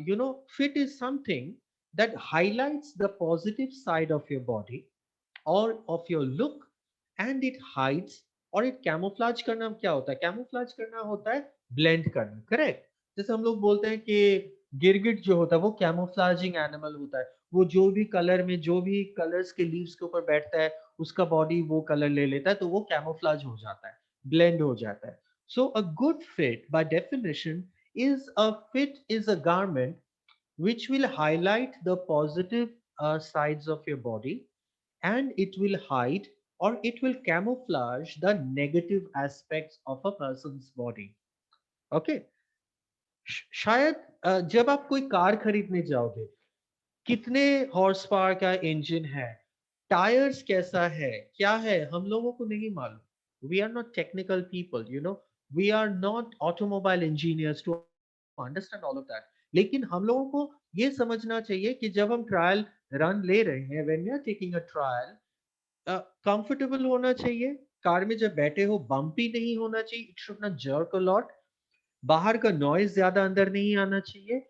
you know, fit is something that highlights the positive side of your body or of your look and it hides और it camouflage करना क्या होता है? camouflage करना होता है blend करना, करेक्ट? जैसे हम लोग बोलते हैं कि गिरगिट जो होता है वो camouflaging animal होता है, वो जो भी कलर में जो भी कलर्स के लीव्स के ऊपर बैठता है उसका बॉडी वो कलर ले लेता है तो वो camouflage हो जाता है, blend हो जाता है। So a good fit by definition is a garment which will highlight the positive sides of your body and it will hide or it will camouflage the negative aspects of a person's body. Okay. शायद जब आप कोई car खरीदने जाओगे, कितने horse power का engine है, tyres कैसा है, क्या है, हम लोगों को नहीं मालूम। We are not technical people, you know, we are not automobile engineers to understand all of that. लेकिन हम लोगों को ये समझना चाहिए कि जब हम ट्रायल रन ले रहे हैं, when we are taking a trial, comfortable होना चाहिए, कार में जब बैठे हो बम्पी नहीं होना चाहिए, it should not jerk a lot, बाहर का नॉइज ज्यादा अंदर नहीं आना चाहिए।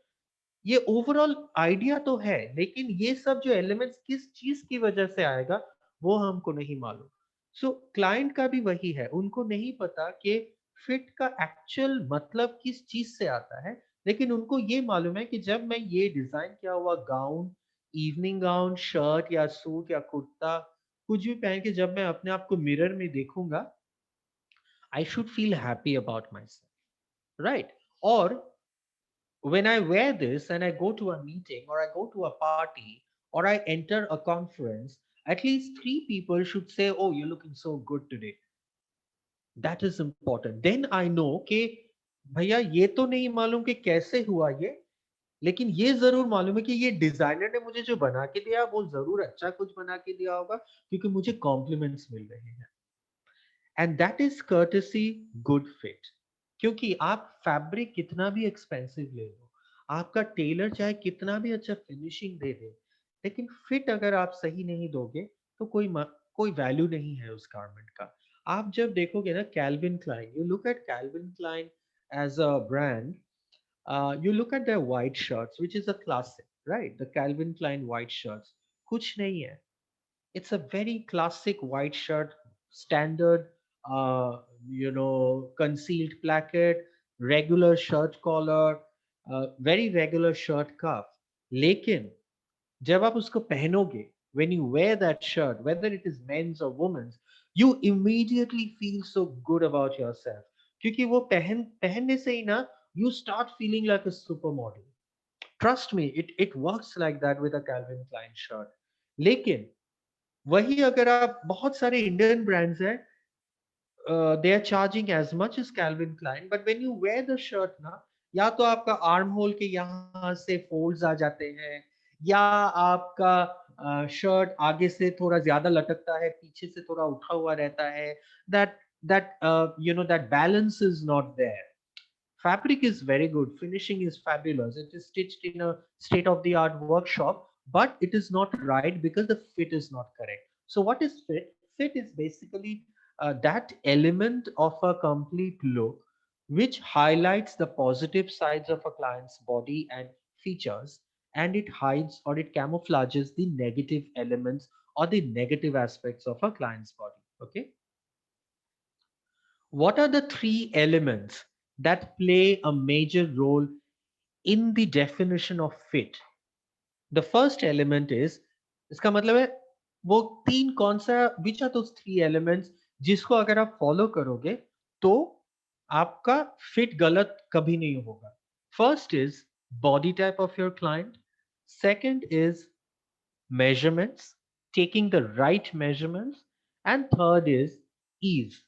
ये ओवरऑल आइडिया तो है, लेकिन ये सब जो एलिमेंट्स किस चीज की वजह से आएगा वो हमको नहीं मालूम। सो क्लाइंट का भी वही है, उनको नहीं पता कि फिट का एक्चुअल मतलब किस चीज से आता है, लेकिन उनको ये मालूम है कि जब मैं ये डिजाइन किया हुआ गाउन, इवनिंग गाउन, शर्ट या सूट या कुर्ता कुछ भी पहन के जब मैं अपने आप को मिरर में देखूंगा, I should feel happy about my self, right? और when I wear this and I go to a meeting or I go to a party or I enter a conference, at least 3 people should say, oh, you're looking so good today. That is important. Then I know कि भैया ये तो नहीं मालूम कि कैसे हुआ ये, लेकिन ये जरूर मालूम है कि ये डिजाइनर ने मुझे जो बना के दिया वो जरूर अच्छा कुछ बना के दिया होगा क्योंकि मुझे कॉम्प्लीमेंट्स मिल रहे हैं। And that is courtesy good fit. क्योंकि आप फैब्रिक कितना भी एक्सपेंसिव ले लो, आपका टेलर चाहे कितना भी अच्छा फिनिशिंग दे दे, लेकिन फिट अगर आप सही नहीं दोगे तो कोई वैल्यू नहीं है उस गारमेंट का। आप जब देखोगे ना Calvin Klein, you look at Calvin Klein as a brand, you look at their white shirts, which is a classic, right? The Calvin Klein white shirts. कुछ नहीं है. It's a very classic white shirt, standard, you know, concealed placket, regular shirt collar, very regular shirt cuff. लेकिन जब आप उसको पहनोगे, when you wear that shirt, whether it is men's or women's, you immediately feel so good about yourself. क्योंकि वो पहनने से ही ना, you start feeling like a supermodel. Trust me, it works like that with a Calvin Klein shirt. लेकिन वही अगर आप बहुत सारे इंडियन ब्रांड्स हैं, they are charging as much as Calvin Klein, but when you wear the shirt ना, या तो आपका आर्म होल के यहाँ से फोल्ड्स आ जाते हैं, या आपका शर्ट आगे से थोड़ा ज्यादा लटकता है, पीछे से थोड़ा उठा हुआ रहता है. That balance is not there. Fabric is very good, finishing is fabulous, it is stitched in a state of the art workshop, but it is not right because the fit is not correct. So what is fit? Fit is basically that element of a complete look which highlights the positive sides of a client's body and features, and it hides or it camouflages the negative elements or the negative aspects of a client's body. Okay. What are the three elements that play a major role in the definition of fit? The first element is, इसका मतलब है वो तीन कौन सा, which are those three elements जिसको अगर आप फॉलो करोगे तो आपका फिट गलत कभी नहीं होगा. First is body type of your client. Second is measurements, taking the right measurements, and third is ease.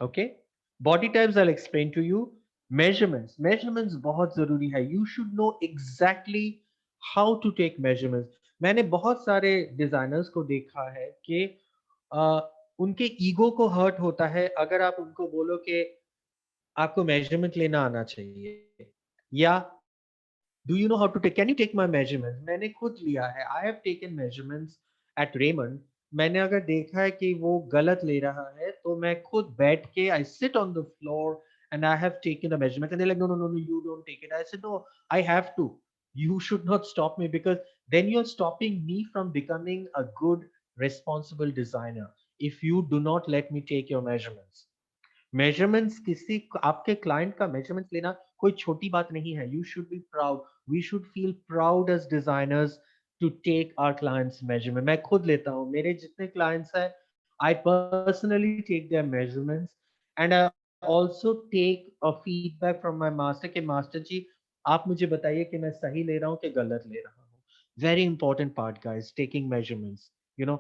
Okay, body types I'll explain to you. Measurements बहुत जरूरी है. You should know exactly how to take measurements. मैंने बहुत सारे designers को देखा है कि उनके ईगो को हर्ट होता है अगर आप उनको बोलो कि आपको मेजरमेंट लेना आना चाहिए, या do you know how to take, can you take my measurements? मैंने खुद लिया है. I have taken measurements at Raymond. मैंने अगर देखा है कि वो गलत ले रहा है तो मैं खुद बैठ के I sit on the floor and I have taken the measurements, and they're like, no, you don't take it. I said, no, I have to. You should not stop me, because then you're stopping me from becoming a good responsible designer if you do not let me take your measurements. Measurements किसी आपके client का measurements लेना कोई छोटी बात नहीं है. You should be proud, we should feel proud as designers to take our clients measurement. मैं खुद लेता हूँ, मेरे जितने क्लाइंट्स हैं I personally take their measurements, and I also take a feedback from my master कि मास्टर जी आप मुझे बताइए कि मैं सही ले रहा हूँ कि गलत ले रहा हूँ. Very important part guys, taking measurements. You know,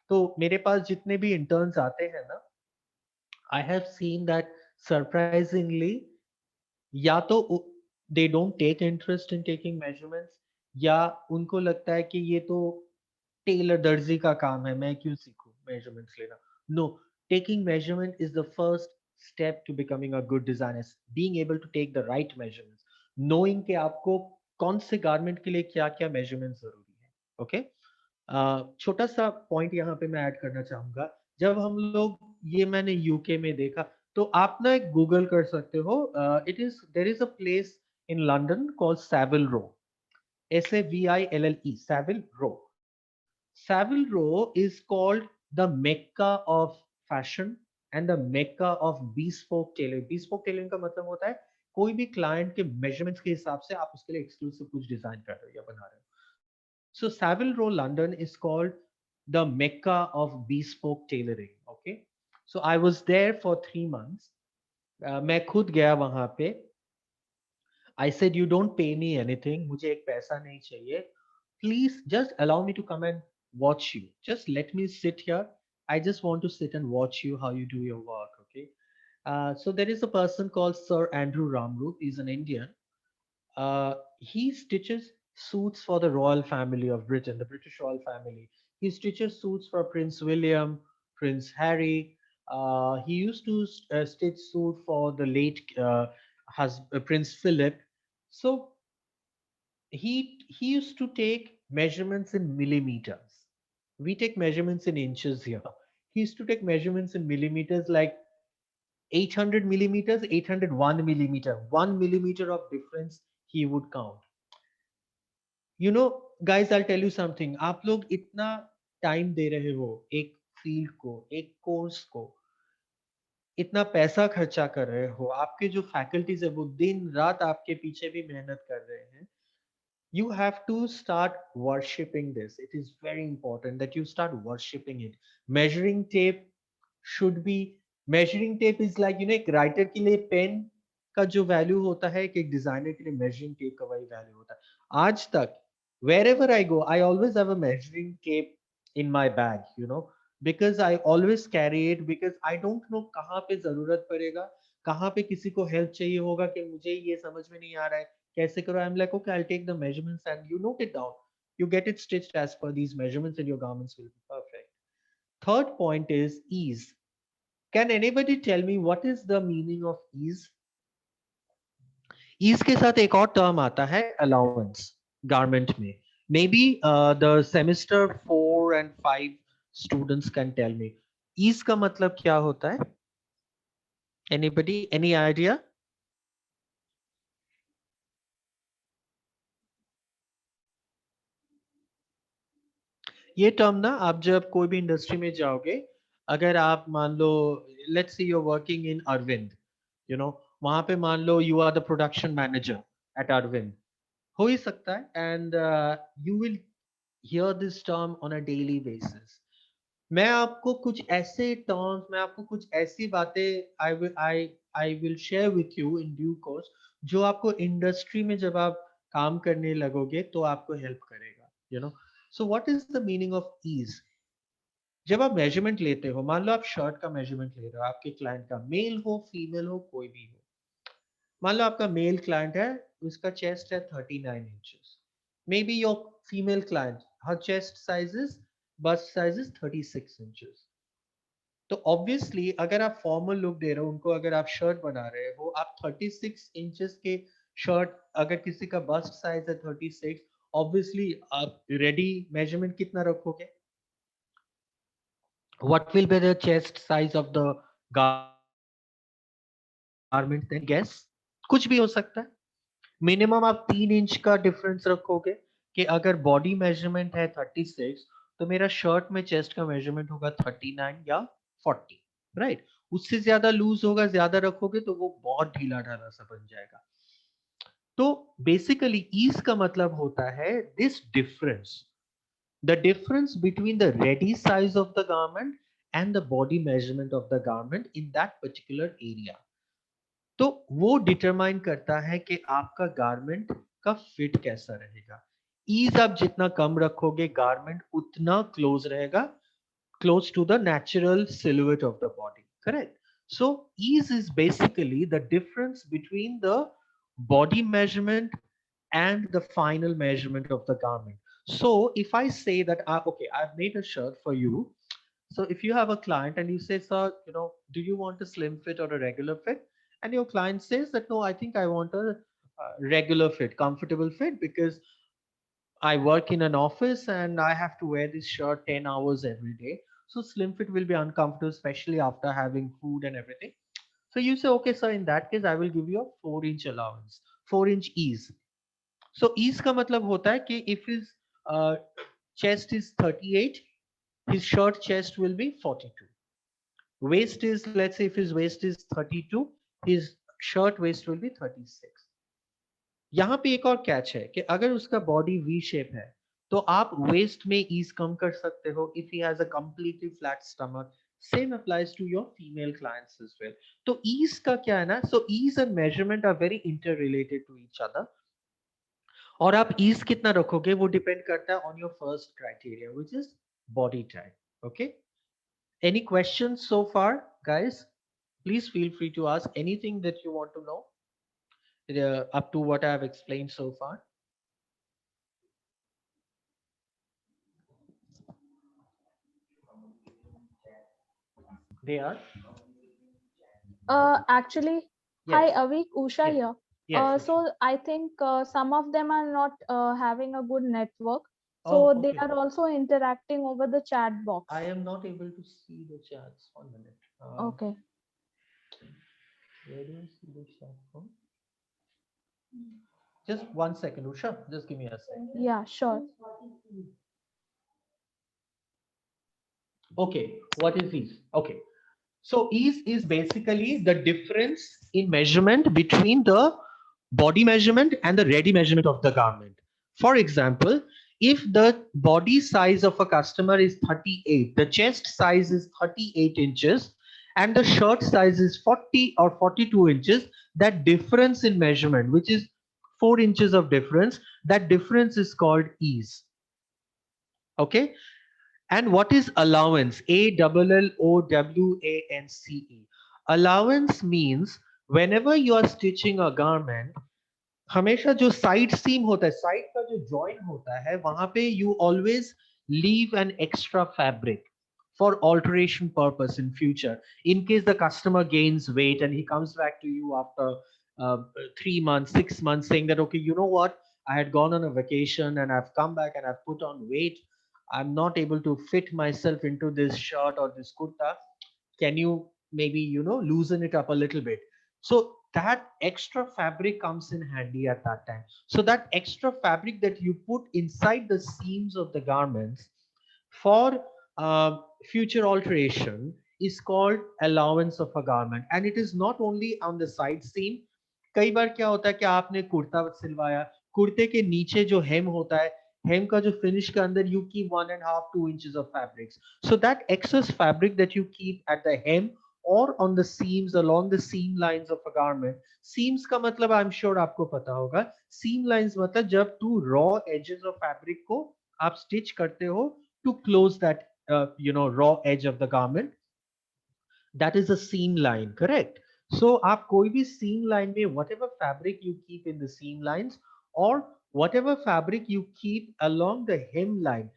तो मेरे पास जितने भी इंटर्न्स आते हैं ना, I have seen that surprisingly, या तो they don't take interest in taking measurements, या उनको लगता है कि ये तो टेलर दर्जी का काम है, मैं क्यों सीखूं measurements लेना. No, taking measurement is the first step to becoming a good designer. Being able to take the right measurements, knowing कि आपको कौन से गारमेंट के लिए क्या क्या measurements जरूरी है. Okay? छोटा सा पॉइंट यहाँ पे मैं ऐड करना चाहूंगा. जब हम लोग, ये मैंने यूके में देखा, तो आप ना एक गूगल कर सकते हो. There is a place in London called Savile Row, SAVILLE, Savile Row. Savile Row is called the Mecca of fashion and the Mecca of bespoke tailoring. Bespoke tailoring का मतलब होता है कोई भी क्लाइंट के मेजरमेंट्स के हिसाब से आप उसके लिए एक्सक्लूसिव कुछ डिजाइन कर रहे हो या बना रहे हो. So Savile Row London is called the Mecca of bespoke tailoring. Okay, so I was there for 3 months. मैं खुद गया वहां पे. I said, you don't pay me anything. मुझे एक पैसा नहीं चाहिए. Please just allow me to come and watch you. Just let me sit here. I just want to sit and watch you how you do your work. Okay. So there is a person called Sir Andrew Ramroop. He's an Indian. He stitches suits for the royal family of Britain, the British royal family. He stitches suits for Prince William, Prince Harry. He used to stitch suit for the late Prince Philip. So he used to take measurements in millimeters. We take measurements in inches here. He used to take measurements in millimeters, like 800 millimeters, 801 millimeter, 1 millimeter of difference he would count. You know, guys, I'll tell you something. आप लोग इतना time दे रहे हो एक field को, एक course को, इतना पैसा खर्चा कर रहे हो, आपके जो फैकल्टीज है वो दिन रात आपके पीछे भी मेहनत कर रहे हैं, you have to start worshipping this. It is very important that you start worshipping it. Measuring tape should be, measuring tape is like, you know, एक राइटर के लिए पेन का जो वैल्यू होता है, एक डिजाइनर के लिए मेजरिंग टेप का वही वैल्यू होता है। आज तक wherever I go, I always have a measuring tape in my bag, you know, because I always carry it, because I don't know कहाँ पे जरूरत पड़ेगा, कहाँ पे किसी को हेल्प चाहिए होगा कि मुझे ये समझ में नहीं आ रहा है कैसे करो। I'm like, okay, I'll take the measurements and you note it down. You get it stitched as per these measurements and your garments will be perfect. Third point is ease. Can anybody tell me what is the meaning of ease? Ease के साथ एक और term आता है allowance garment में. Maybe the semester 4 and 5 students can tell me. Ease का मतलब क्या होता है? Anybody? Any idea? ये टर्म ना आप जब कोई भी इंडस्ट्री में जाओगे, अगर आप मान लो let's say you are working in Arvind, you know, वहां पे मान लो you are the production manager at Arvind, हो ही सकता है, and you will hear this term on a daily basis. मैं आपको कुछ ऐसे टर्म्स, मैं आपको कुछ ऐसी बातें I will share with you in due course, जो आपको इंडस्ट्री में जब आप काम करने लगोगे तो आपको हेल्प करेगा, you know. So what is the meaning of ease? जब आप मेजरमेंट लेते हो, मान लो आप शर्ट का मेजरमेंट ले रहे हो, आपके क्लाइंट का, मेल हो फीमेल हो कोई भी हो, मान लो आपका मेल क्लाइंट है, उसका चेस्ट है 39 inches, maybe your female client, her chest size is, bust size is 36 inches. तो ऑब्वियसली अगर आप फॉर्मल लुक दे रहे हो उनको, अगर आप शर्ट बना रहे हो, आप 36 इंचेस के शर्ट, अगर किसी का बस्ट साइज है 36, ऑब्वियसली आप रेडी मेजरमेंट कितना रखोगे? What will be the chest size of the garment then? Guess. कुछ भी हो सकता है। मिनिमम आप 3 इंच का डिफरेंस रखोगे कि अगर बॉडी मेजरमेंट है 36, तो मेरा शर्ट में चेस्ट का मेजरमेंट होगा 39 या 40, राइट? उससे ज्यादा लूज होगा, ज्यादा रखोगे तो वो बहुत ढीला ढाला सा बन जाएगा। तो बेसिकली ईज का मतलब होता है this difference, the difference between the ready size of the garment and the body measurement of the garment in that particular area. तो वो डिटरमाइन करता है कि आपका गारमेंट का फिट कैसा रहेगा। ईज आप जितना कम रखोगे, गारमेंट उतना क्लोज रहेगा, close to the natural silhouette of the body, correct? So ease is basically the difference between the body measurement and the final measurement of the garment. So if I say that okay, I've made a shirt for you, so if you have a client and you say, sir, you know, do you want a slim fit or a regular fit? And your client says that no, I think I want a regular fit, comfortable fit, because I work in an office and I have to wear this shirt 10 hours every day. So slim fit will be uncomfortable, especially after having food and everything. So you say, okay, sir, in that case, I will give you a 4-inch allowance, 4-inch ease. So ease का मतलब होता है कि if his chest is 38, his shirt chest will be 42. Waist is, let's say if his waist is 32, his shirt waist will be 36. यहाँ पे एक और catch है कि अगर उसका बॉडी वी शेप है तो आप वेस्ट में ईज कम कर सकते हो if he has a completely flat stomach. Same applies to your female clients as well. तो ईज का क्या है ना, so ease and measurement are very interrelated to each other, और आप ईज कितना रखोगे वो डिपेंड करता है on your first criteria which is body type. Okay, any questions so far guys? Please feel free to ask anything that you want to no up to what I have explained so far. They are? Actually, Yes. hi Avik, Usha Yes. here. Yes. So I think some of them are not having a good network. So Oh, they okay. are also interacting over the chat box. I am not able to see the chats. 1 minute. Okay. Where do you see the chat from? Just 1 second, Usha. Just give me a second. Yeah, sure. Okay. What is these? Okay. So ease is basically the difference in measurement between the body measurement and the ready measurement of the garment. For example, if the body size of a customer is 38, the chest size is 38 inches, and the shirt size is 40 or 42 inches, that difference in measurement, which is 4 inches of difference, that difference is called ease. Okay. And what is allowance? ALLOWANCE. Allowance means whenever you are stitching a garment, हमेशा जो side seam होता है, side का जो join होता है, वहां पे you always leave an extra fabric for alteration purpose in future. In case the customer gains weight and he comes back to you after 3 months, 6 months saying that, okay, you know what? I had gone on a vacation and I've come back and I've put on weight. I'm not able to fit myself into this shirt or this kurta. Can you maybe, you know, loosen it up a little bit? So that extra fabric comes in handy at that time. So that extra fabric that you put inside the seams of the garments for future alteration is called allowance of a garment. And it is not only on the side seam. कई बार क्या होता है कि आपने कुर्ता सिलवाया, कुर्ते के नीचे जो hem होता है, hem का जो finish के अंदर you keep 1.5-2 inches of fabrics. So that excess fabric that you keep at the hem or on the seams along the seam lines of a garment. Seams का मतलब I'm sure आपको पता होगा. Seam lines मतलब जब two raw edges of fabric को आप stitch करते हो to close that raw edge of the garment. That is a seam line, correct? So आप कोई भी seam line में whatever fabric you keep in the seam lines or whatever fabric you keep along the hem line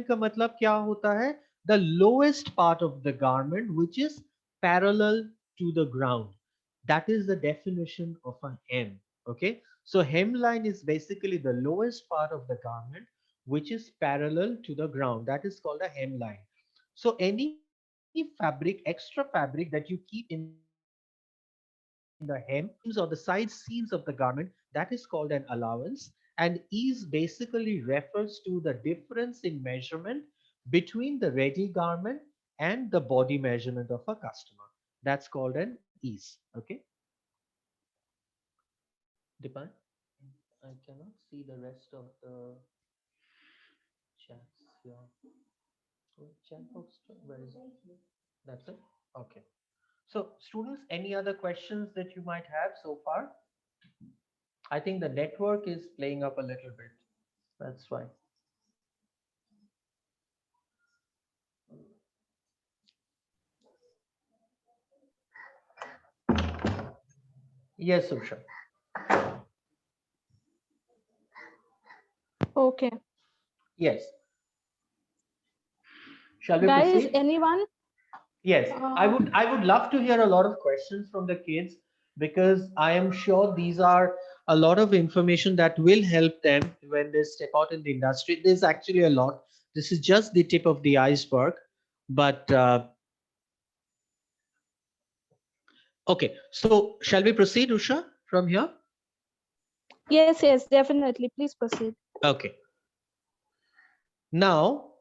का मतलब क्या होता है? The lowest part of the garment which is parallel to the ground. That is the definition of a hem. Okay, so hem line is basically the lowest part of the garment which is parallel to the ground. That is called a hem line. So any fabric, extra fabric that you keep in the hem or the side seams of the garment, that is called an allowance. And ease basically refers to the difference in measurement between the ready garment and the body measurement of a customer. That's called an ease. Okay. Dipan, I cannot see the rest of the chats here. Chat box, where is it? That's it? Okay. So students, any other questions that you might have so far? I think the network is playing up a little bit. That's why. Yes, Usha. Okay. Yes. Shall we Guys, proceed? anyone? Yes, I would love to hear a lot of questions from the kids because I am sure these are a lot of information that will help them when they step out in the industry. There's actually a lot. This is just the tip of the iceberg, but okay. So shall we proceed, Usha, from here? Yes, yes, definitely. Please proceed. Okay. Now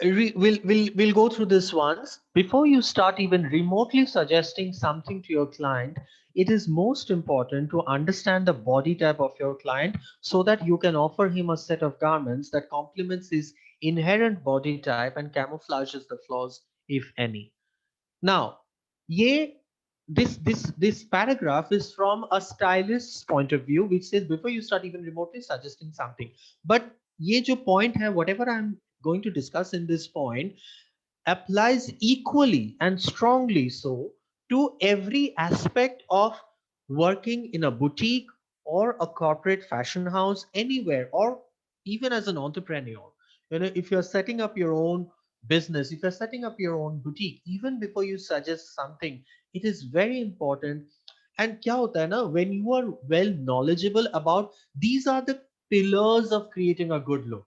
we'll go through this once. Before you start even remotely suggesting something to your client, it is most important to understand the body type of your client so that you can offer him a set of garments that complements his inherent body type and camouflages the flaws, if any. Now, this paragraph is from a stylist's point of view, which says before you start even remotely suggesting something. But ये जो point है, whatever I'm going to discuss in this point applies equally and strongly so to every aspect of working in a boutique or a corporate fashion house anywhere, or even as an entrepreneur. You know, if you're setting up your own business, if you're setting up your own boutique, even before you suggest something, it is very important. And क्या होता है ना, when you are well knowledgeable about these are the pillars of creating a good look.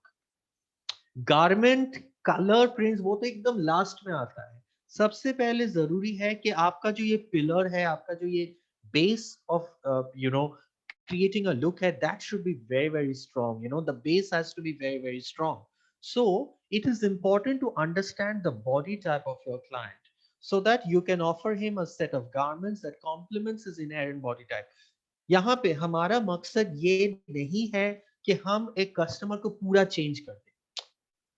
Garment colour prints वो तो एकदम last में आता है. सबसे पहले जरूरी है कि आपका जो ये पिलर है, आपका जो ये base of creating a look at that should be very, very strong. You know, the base has to be very, very strong. So it is important to understand the body type of your client. so that you can offer him a set of garments that complements his inherent body type. यहाँ पे हमारा मकसद ये नहीं है कि हम एक कस्टमर को पूरा चेंज कर दें.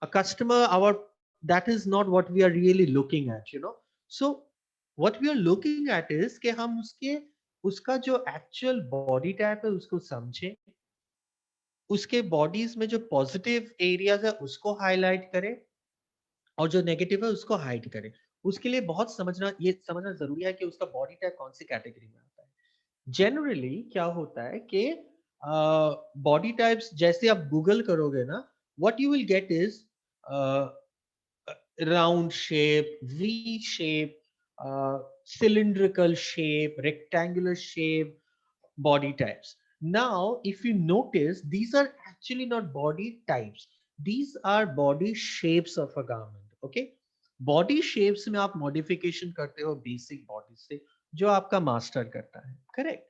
A customer, that is not what we are really looking at, you know. So what we are looking at is कि हम उसका जो actual body type है उसको समझें, उसके bodies में जो positive areas है उसको highlight करें और जो negative है उसको hide करें. उसके लिए बहुत समझना जरूरी है कि उसका body type कौन सी category में आता है. Generally क्या होता है कि body types जैसे आप Google करोगे ना, what you will get is round shape, V shape, cylindrical shape, rectangular shape, body types. Now, if you notice, these are actually not body types. These are body shapes of a garment. Okay, body shapes में आप modification करते हो basic body से, जो आपका master करता है. Correct.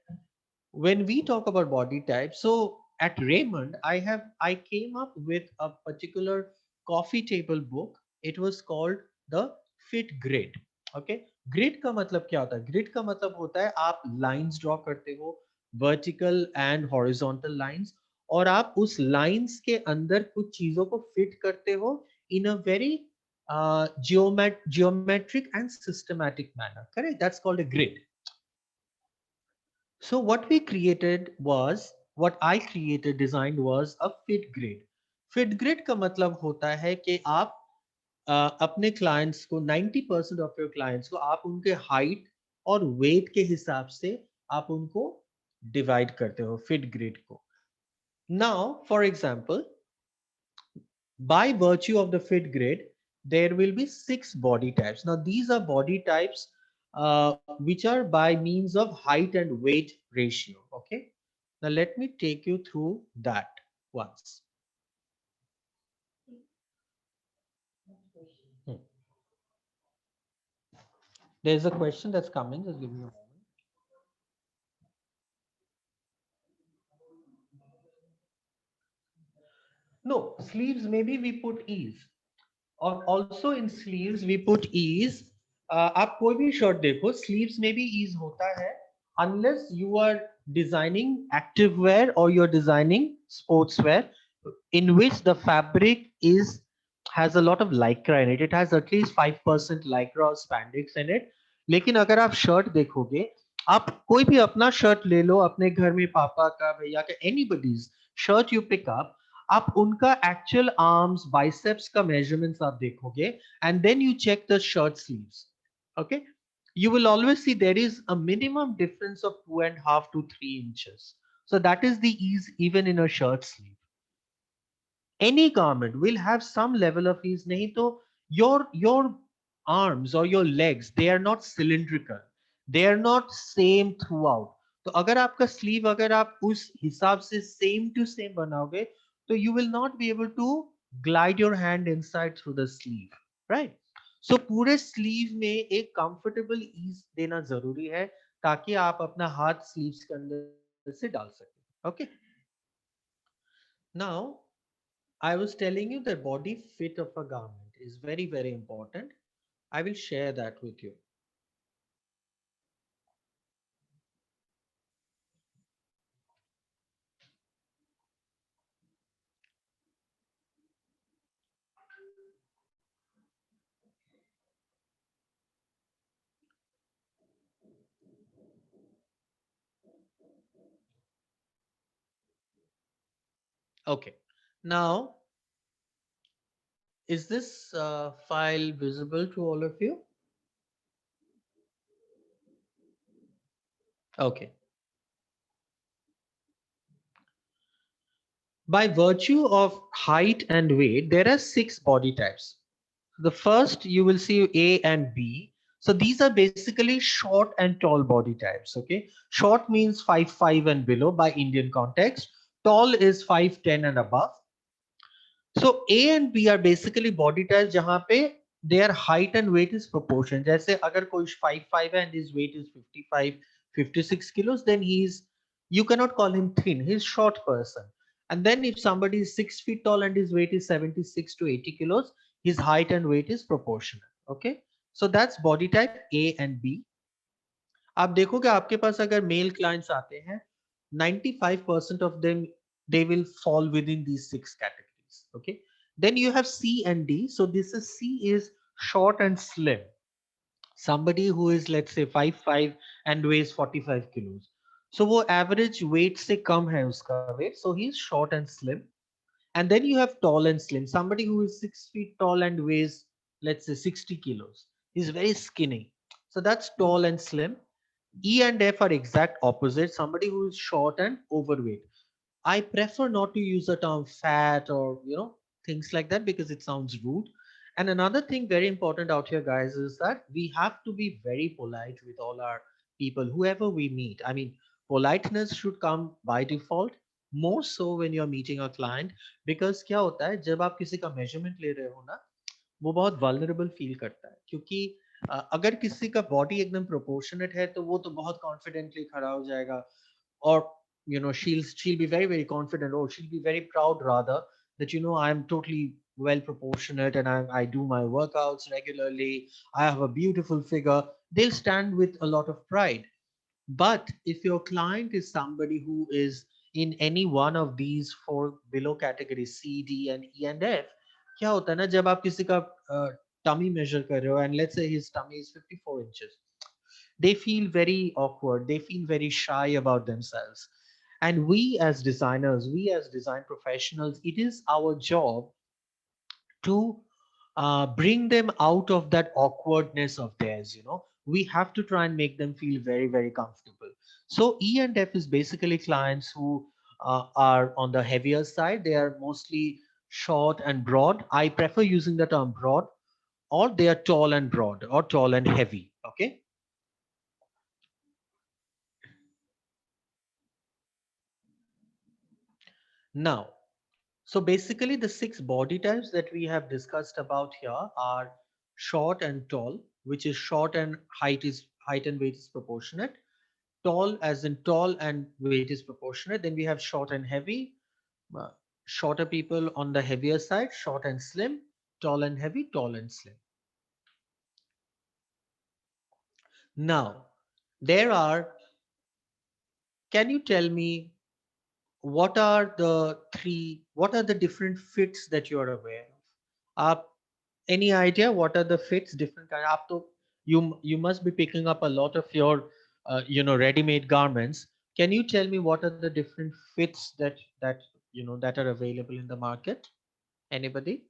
When we talk about body type, so at Raymond, I came up with a particular coffee table book. It was called the Fit Grid. Okay, grid का मतलब क्या होता है? Grid का मतलब होता है आप lines draw करते हो, vertical and horizontal lines, और आप उस lines के अंदर कुछ चीजों को fit करते हो in a very geometric and systematic manner. Correct? That's called a grid. So what I created, designed was a fit grid. Fit grid का मतलब होता है कि आप अपने clients को 90% of your clients को आप उनके height और weight के हिसाब से आप उनको divide करते हो fit grid को. Now, for example, by virtue of the fit grid, there will be 6 body types. Now, these are body types which are by means of height and weight ratio. Okay, now let me take you through that once. There's a question that's coming, just give me a moment. No, sleeves maybe we put ease, or also in sleeves we put ease. आप कोई भी shirt देखो, sleeves में भी ease होता है, unless you are designing active wear or you're designing sportswear in which the fabric has a lot of lycra in it. It has at least 5% lycra or spandex in it. लेकिन अगर आप shirt देखोगे, आप कोई भी अपना shirt ले लो, अपने घर में पापा का, भैया का, anybody's shirt you pick up, आप उनका actual arms, biceps का measurements आप देखोगे, and then you check the shirt sleeves. Okay, you will always see there is a minimum difference of 2.5 to 3 inches. So that is the ease even in a shirt sleeve. Any garment will have some level of ease. Nahi to your arms or your legs, they are not cylindrical, they are not same throughout. तो अगर आपका sleeve अगर आप उस हिसाब से same to same बनाओगे, तो you will not be able to glide your hand inside through the sleeve, right? So पूरे sleeve में एक comfortable ease देना जरूरी है ताकि आप अपना हाथ sleeves के अंदर से डाल सकें. Okay, now I was telling you that body fit of a garment is very, very important. I will share that with you. Okay, now, is this file visible to all of you? Okay. By virtue of height and weight, there are 6 body types. The first you will see A and B. So these are basically short and tall body types. Okay, short means 5'5" and below by Indian context. Tall is 5'10" and above. So A and B are basically body types जहाँ पे their height and weight is proportion. जैसे अगर कोई 5'5" and his weight is 56 kilos, then you cannot call him thin. He's short person. And then if somebody is 6 feet tall and his weight is 76 to 80 kilos, his height and weight is proportional. Okay. So that's body type A and B. आप देखोगे आपके पास अगर mail clients आते हैं 95% of them they will fall within these 6 categories. Okay, then you have C and D. So this is C is short and slim, somebody who is let's say 5'5" and weighs 45 kilos. So वो average weight से कम है उसका weight, so he is short and slim. And then you have tall and slim, somebody who is 6 feet tall and weighs let's say 60 kilos. He's very skinny, so that's tall and slim. E and F are exact opposite, somebody who is short and overweight. I prefer not to use the term fat or things like that because it sounds rude. And another thing very important out here, guys, is that we have to be very polite with all our people, whoever we meet. I mean, politeness should come by default, more so when you're meeting a client, because क्या होता है जब आप किसी का measurement ले रहे हो ना, वो बहुत vulnerable feel करता है क्योंकि अगर किसी का body एकदम proportionate है तो वो तो बहुत confidently खड़ा हो जाएगा और she'll be very confident, or she'll be very proud rather, that I'm totally well proportionate and I do my workouts regularly, I have a beautiful figure. They'll stand with a lot of pride. But if your client is somebody who is in any one of these 4 below categories C, D and E and F, क्या होता है ना जब आप किसी का tummy measure कर रहे हो and let's say his tummy is 54 inches, they feel very awkward, they feel very shy about themselves. And we as designers, we as design professionals, it is our job to bring them out of that awkwardness of theirs. We have to try and make them feel very comfortable. So E and F is basically clients who are on the heavier side. They are mostly short and broad. I prefer using the term broad, or they are tall and broad or tall and heavy. Okay. Now, so basically the 6 body types that we have discussed about here are short and tall, which is short and height and weight is proportionate. Tall as in tall and weight is proportionate. Then we have short and heavy, uh, shorter people on the heavier side, short and slim, tall and heavy, tall and slim. Now, can you tell me what are the different fits that you are aware of? Any idea what are the fits, different kind? You must be picking up a lot of your ready-made garments. Can you tell me what are the different fits that are available in the market? Anybody?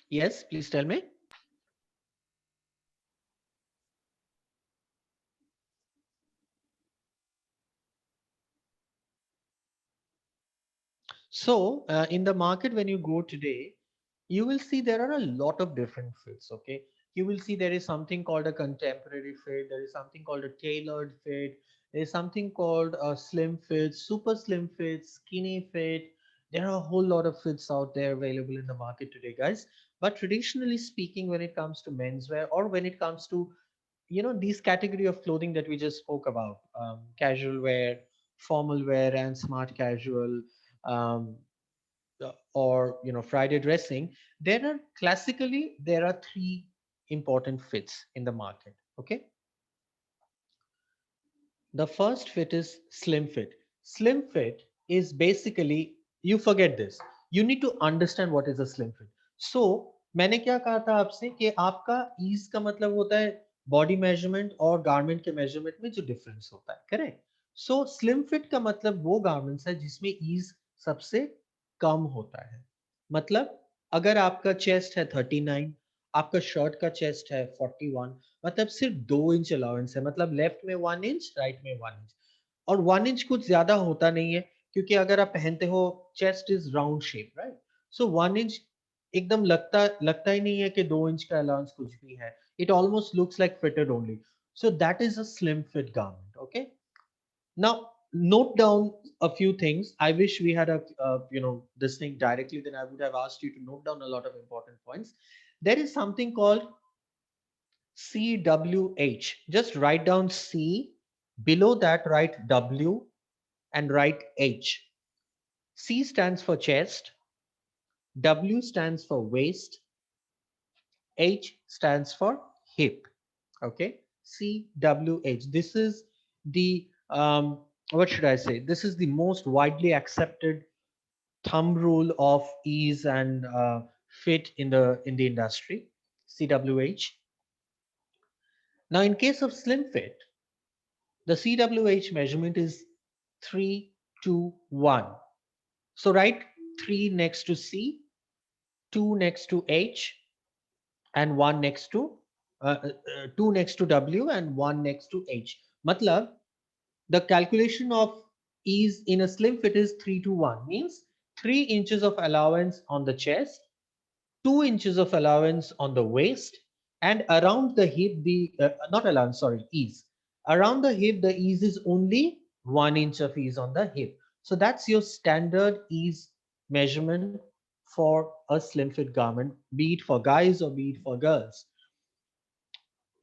Yes, please tell me. So in the market, when you go today, you will see there are a lot of different fits. Okay, you will see there is something called a contemporary fit, there is something called a tailored fit, there is something called a slim fit, super slim fit, skinny fit. There are a whole lot of fits out there available in the market today, guys. But traditionally speaking, when it comes to menswear, or when it comes to these category of clothing that we just spoke about, casual wear, formal wear and smart casual, um, or Friday dressing, there are 3 important fits in the market. Okay, the first fit is slim fit. Slim fit is basically, you forget this, you need to understand what is a slim fit. So मैंने क्या कहा था आपसे कि आपका ease का मतलब होता है बॉडी मेजरमेंट और गारमेंट के मेजरमेंट में जो डिफरेंस होता है, करेक्ट? सो स्लिम फिट का मतलब वो गारमेंट्स है जिसमें ईज सबसे कम होता है. मतलब अगर आपका चेस्ट है 39, आपका शर्ट का चेस्ट है 41, मतलब सिर्फ 2 इंच अलाउंस है. मतलब लेफ्ट में 1 इंच, राइट में 1 इंच. और 1 इंच कुछ ज्यादा होता नहीं है क्योंकि अगर आप पहनते हो, chest is round shape, right? So 1 inch एकदम लगता ही नहीं है कि 2 इंच का अलाउंस कुछ भी है. It almost looks like fitted only. So that is a slim fit garment. Okay. Now note down a few things. I wish we had this thing directly, then I would have asked you to note down a lot of important points. There is something called CWH. Just write down C, below that write W, and write H. C stands for chest, W stands for waist, H stands for hip. Okay, CWH. This is the what should I say? This is the most widely accepted thumb rule of ease and fit in the industry. CWH. Now, in case of slim fit, the CWH measurement is 3, 2, 1. So write 3 next to C, 2 next to H, and 1 next to 2 next to W and 1 next to H. Matlab, the calculation of ease in a slim fit is 3 to 1, means 3 inches of allowance on the chest, 2 inches of allowance on the waist, and around the hip, the not allowance, sorry, ease. Around the hip, the ease is only 1 inch of ease on the hip. So that's your standard ease measurement for a slim fit garment, be it for guys or be it for girls.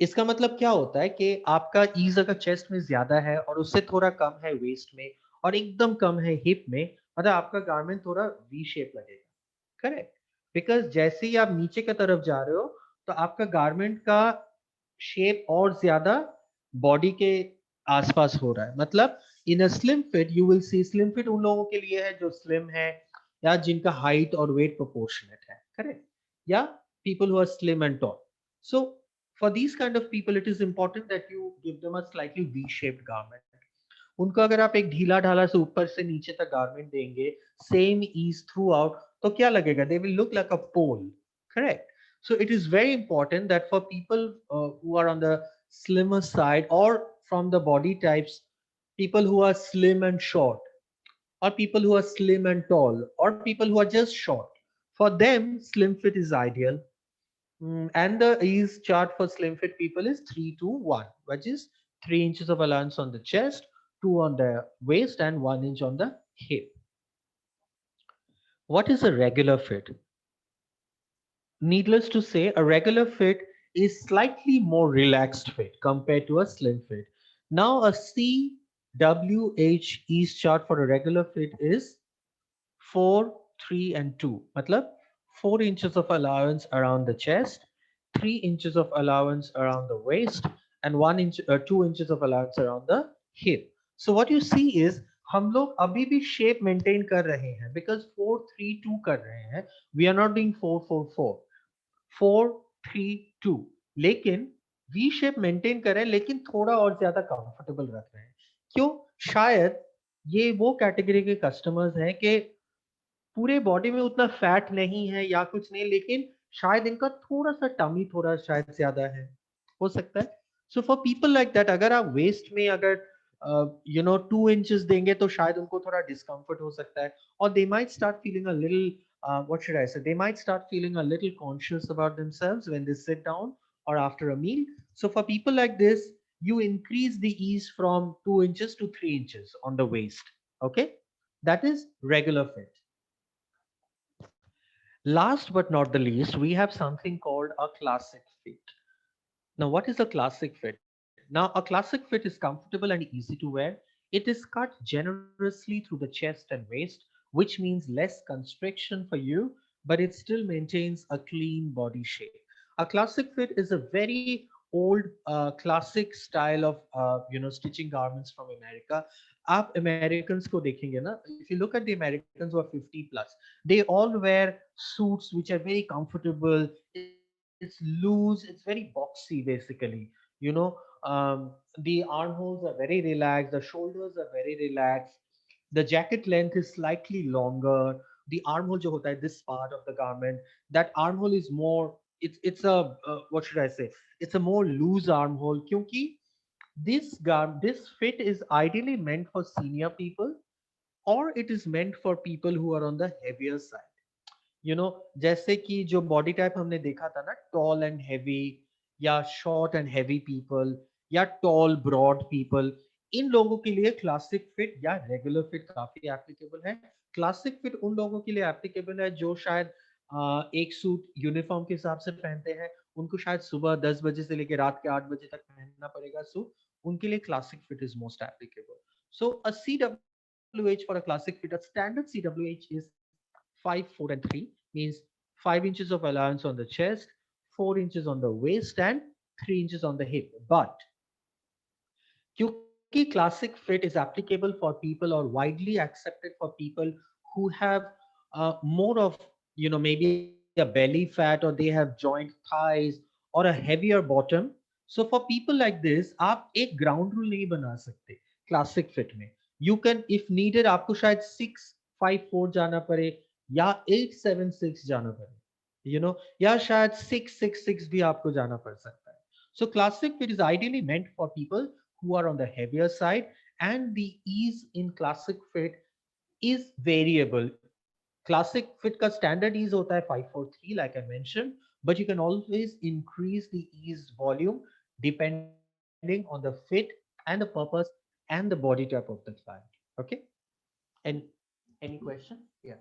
इसका मतलब क्या होता है कि आपका ease अगर chest में ज्यादा है और उससे थोड़ा कम है वेस्ट में और एकदम कम है हिप में, मतलब आपका गारमेंट थोड़ा वी शेप लगेगा, करेक्ट? बिकॉज जैसे ही आप नीचे की तरफ जा रहे हो तो आपका गारमेंट का शेप और ज्यादा बॉडी के आसपास हो रहा है. मतलब in a slim fit you will see, slim fit उन लोगों के लिए है जो स्लिम है या जिनका हाइट और वेट प्रोपोर्शनेट है, करेक्ट? या people who are slim and tall. So for these kind of people it is important that you give them a slightly v-shaped garment. उनको अगर आप एक ढीला ढाला से ऊपर से नीचे तक गारमेंट देंगे सेम ईज थ्रू आउट तो क्या लगेगा? They will look like a pole, correct? So it is very important that for people who are on the slimmer side or from the body types, people who are slim and short or people who are slim and tall or people who are just short, for them slim fit is ideal. And the ease chart for slim fit people is 3 to 1, which is 3 inches of allowance on the chest, 2 on the waist, and 1 inch on the hip. What is a regular fit? Needless to say, a regular fit is slightly more relaxed fit compared to a slim fit. Now, a CWH ease chart for a regular fit is 4, 3, and 2. Matlab 4 inches of allowance around the chest, 3 inches of allowance around the waist, and 2 inches of allowance around the hip. So what you see is हम लोग अभी भी shape maintain कर रहे हैं because 4, 3, 2 कर रहे हैं. We are not doing 4, 4, 4. 4, 3, 2. लेकिन V शेप मेंटेन कर रहे हैं लेकिन थोड़ा और ज्यादा कंफर्टेबल रख रहे हैं. क्यों? शायद ये वो कैटेगरी के कस्टमर्स हैं कि पूरे बॉडी में उतना फैट नहीं है या कुछ नहीं, लेकिन शायद इनका थोड़ा सा टमी थोड़ा शायद ज्यादा है, हो सकता है. So for people like that, अगर आप वेस्ट में अगर 2 इंचेस देंगे तो शायद उनको थोड़ा डिस्कम्फर्ट हो सकता है, और they might start feeling a little what should I say, they might start feeling a little conscious about themselves when they sit down or after a meal. So for people like this, you increase the ease from 2 inches to 3 inches on the waist. Okay, that is regular fit. Last but not the least, we have something called a classic fit. Now, what is a classic fit? Now, a classic fit is comfortable and easy to wear. It is cut generously through the chest and waist, which means less constriction for you, but it still maintains a clean body shape. A classic fit is a very old classic style of stitching garments from America. आप Americans को देखेंगे ना, if you look at the Americans who are 50 plus, they all wear suits which are very comfortable. It's loose, it's very boxy basically. The armholes are very relaxed, the shoulders are very relaxed, the jacket length is slightly longer. The armhole jo hota hai, this part of the garment, that armhole is more, it's a what should I say, it's a more loose armhole, kyunki this fit is ideally meant for senior people, or it is meant for people who are on the heavier side. जैसे कि जो body type हमने देखा था ना, tall and heavy या short and heavy people या toll broad people, इन लोगों के लिए क्लासिक फिट या रेगुलर फिट काफी एप्लीकेबल है. क्लासिक फिट उन लोगों के लिए एप्लीकेबल है जो शायद एक सूट यूनिफॉर्म के हिसाब से पहनते हैं, उनको शायद सुबह 10 बजे से लेकर रात के 8 बजे तक पहनना पड़ेगा सूट, उनके लिए classic fit is most applicable. So a CWH CWH for a classic fit, a standard CWH is 5, 4, and 3, means 5 inches of allowance on the chest, 4 inches on the waist, and 3 inches on the hip. But क्योंकि classic fit is applicable for people or widely accepted for people who have more of, maybe a belly fat, or they have joint thighs or a heavier bottom. So for people like this, आप एक ground rule नहीं बना सकते classic fit में. You can, if needed, आपको शायद 6-5-4 जाना पड़े या 8-7-6 जाना पड़े, या शायद 6-6-6 भी आपको जाना पड़ सकता है. So classic fit is ideally meant for people who are on the heavier side, and the ease in classic fit is variable. Classic fit ka standard ease hota hai 5-4-3, like I mentioned, but you can always increase the ease volume depending on the fit and the purpose and the body type of the client. Okay, and any question? Yeah.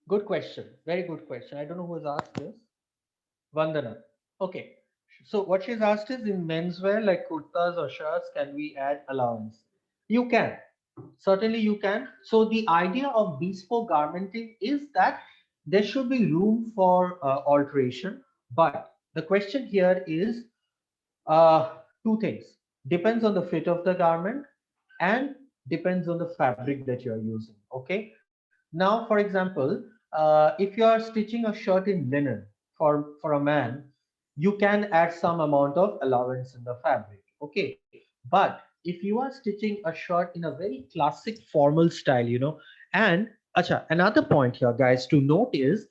Good question, very good question. I don't know who has asked this. Vandana. Okay. So what she's asked is, in menswear like kurtas or shirts, can we add allowance? You can. Certainly you can. So the idea of bespoke garmenting is that there should be room for alteration. But the question here is two things. Depends on the fit of the garment and depends on the fabric that you're using. Okay. Now, for example, if you are stitching a shirt in linen for a man, you can add some amount of allowance in the fabric. Okay. But if you are stitching a shirt in a very classic formal style, and another point here, guys, to note is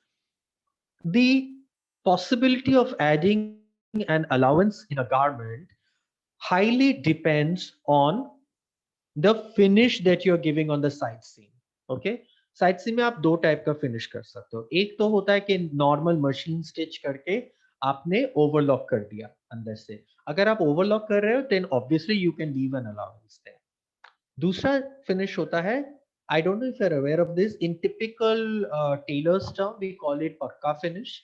the possibility of adding an allowance in a garment highly depends on the finish that you're giving on the side seam. Okay. Side seam में आप दो type का finish कर सकते हो. एक तो होता है कि नॉर्मल मशीन स्टिच करके आपने ओवरलॉक कर दिया अंदर से. अगर आप ओवरलॉक कर रहे हो then obviously you can leave an allowance there. दूसरा फिनिश होता है, I don't know if you are aware of this, in typical tailors term we call it पक्का फिनिश,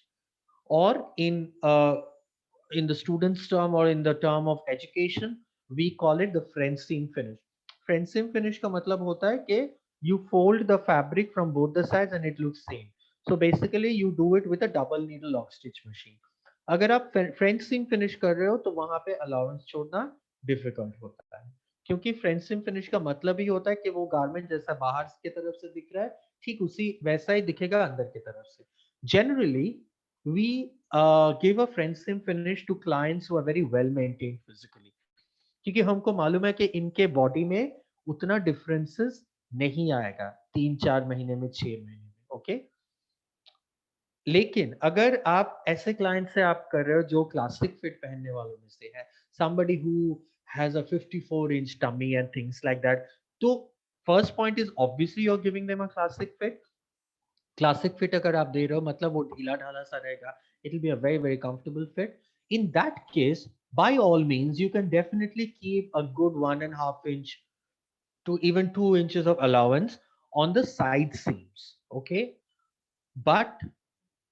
और in the students term or in the term of education we call it the French seam finish. French seam finish का मतलब होता है कि you fold the fabric from both the sides and it looks same. So basically you do it with a double needle lock stitch machine. अगर आप French seam finish कर रहे हो तो वहां पे allowance छोड़ना difficult होता है, क्योंकि French seam finish का मतलब ही होता है कि वो गारमेंट जैसा बाहर की तरफ से दिख रहा है ठीक उसी वैसा ही दिखेगा अंदर की तरफ से. Generally we give a French seam finish to clients who are very well maintained physically, क्योंकि हमको मालूम है कि इनके बॉडी में उतना डिफरेंसेस नहीं आएगा 3-4 महीने में 6 महीने में. ओके. लेकिन अगर आप ऐसे क्लाइंट से आप कर रहे हो जो क्लासिक फिट पहनने वालों में से है, somebody who has a 54-inch tummy and things like that, तो first point is obviously you're giving them a classic fit. Classic fit अगर आप दे रहे हो मतलब वो ढीला ढाला सा रहेगा, it will be a very very comfortable fit. In that case, by all means you can definitely keep a good 1.5 inch to even 2 inches of allowance on the side seams. Okay. But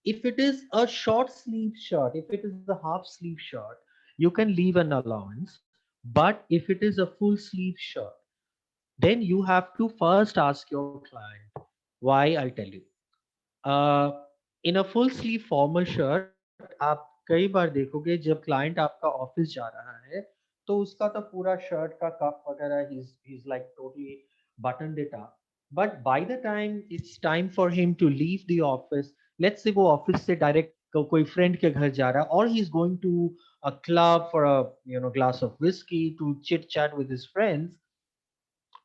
if it is a short sleeve shirt, if it is a half sleeve shirt, you can leave an allowance. But if it is a full sleeve shirt, then you have to first ask your client why. I'll tell you. In a full sleeve formal shirt, आप कई बार देखोगे जब client आपका office जा रहा है तो उसका तो पूरा शर्ट का कफ वगैरह he's like totally buttoned it up. But by the time it's time for him to leave the office, let's say वो ऑफिस से डायरेक्ट कोई फ्रेंड के घर जा रहा है, or he's going to a club for a glass of whiskey to chit chat with his friends,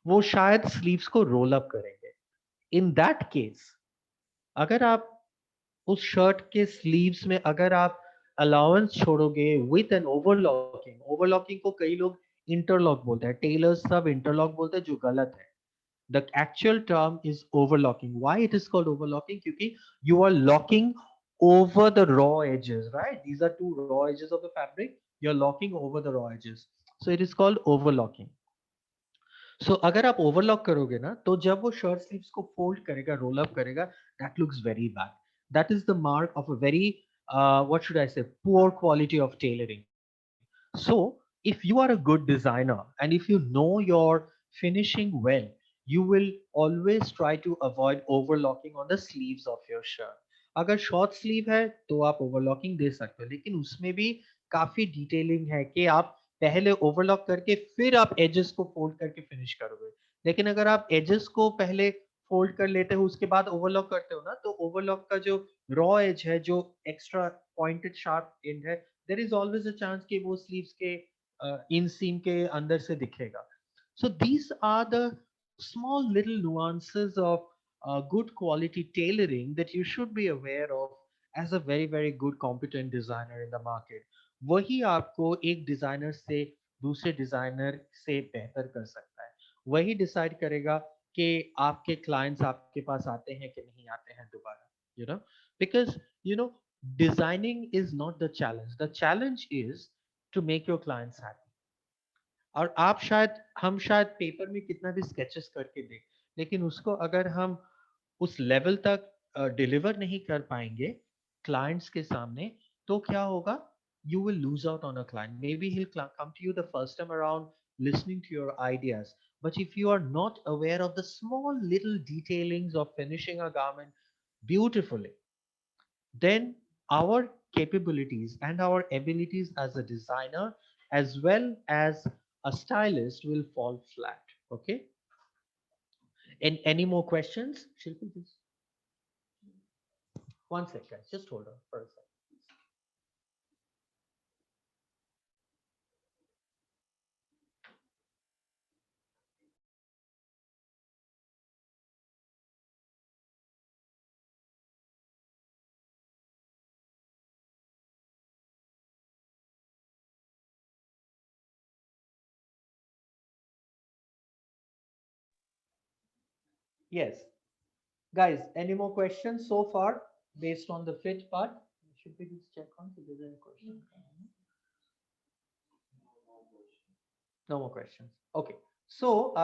वो शायद स्लीव्स को रोल अप करेंगे. In that case, अगर आप उस शर्ट के स्लीव्स में अगर आप अलाउंस छोड़ोगे विथ एन ओवरलॉकिंग, ओवरलॉकिंग को कई लोग इंटरलॉक बोलते हैं, टेलर्स सब इंटरलॉक बोलते हैं, जो गलत है. The actual term is overlocking. Why it is called overlocking? क्योंकि you are locking over the raw edges, right? These are two raw edges of the fabric. You're locking over the raw edges. So it is called overlocking. So अगर आप overlock करोगे ना तो जब वो shirt sleeves को fold करेगा, roll up करेगा, that looks very bad. That is the mark of a very what should I say, poor quality of tailoring. So if you are a good designer and if you know your finishing well, you will always try to avoid overlocking on the sleeves of your shirt. अगर short sleeve है तो आप overlocking दे सकते हो, लेकिन उसमें भी काफी detailing है कि आप पहले overlock करके फिर आप edges को fold करके finish करोगे. लेकिन अगर आप edges को पहले fold कर लेते हो उसके बाद overlock करते हो ना, तो overlock का जो raw edge है, जो extra pointed sharp end है, there is always a chance कि वो sleeves के inseam के अंदर से दिखेगा. So these are the small little nuances of good quality tailoring that you should be aware of as a very good competent designer in the market. वही आपको एक डिजाइनर से दूसरे डिजाइनर से बेहतर कर सकता है. वही डिसाइड करेगा कि आपके क्लाइंट्स आपके पास आते हैं कि नहीं आते हैं दोबारा. You know, because you know, designing is not the challenge. The challenge is to make your clients happy. और आप शायद हम शायद पेपर में कितना भी स्केचेस करके दें, लेकिन उसको अगर हम उस लेवल तक डिलीवर नहीं कर पाएंगे क्लाइंट्स के सामने, तो क्या होगा? You will lose out on a client. Maybe he'll come to you the first time around listening to your ideas, but if you are not aware of the small little detailings of finishing a garment beautifully, then our capabilities and our abilities as a designer as well as a stylist will fall flat. Okay, and any more questions? Shilpi, just one second, just hold on for a second. Yes, guys, any more questions so far based on the fit part? Should we just check on if there's any question? No more questions. Okay, so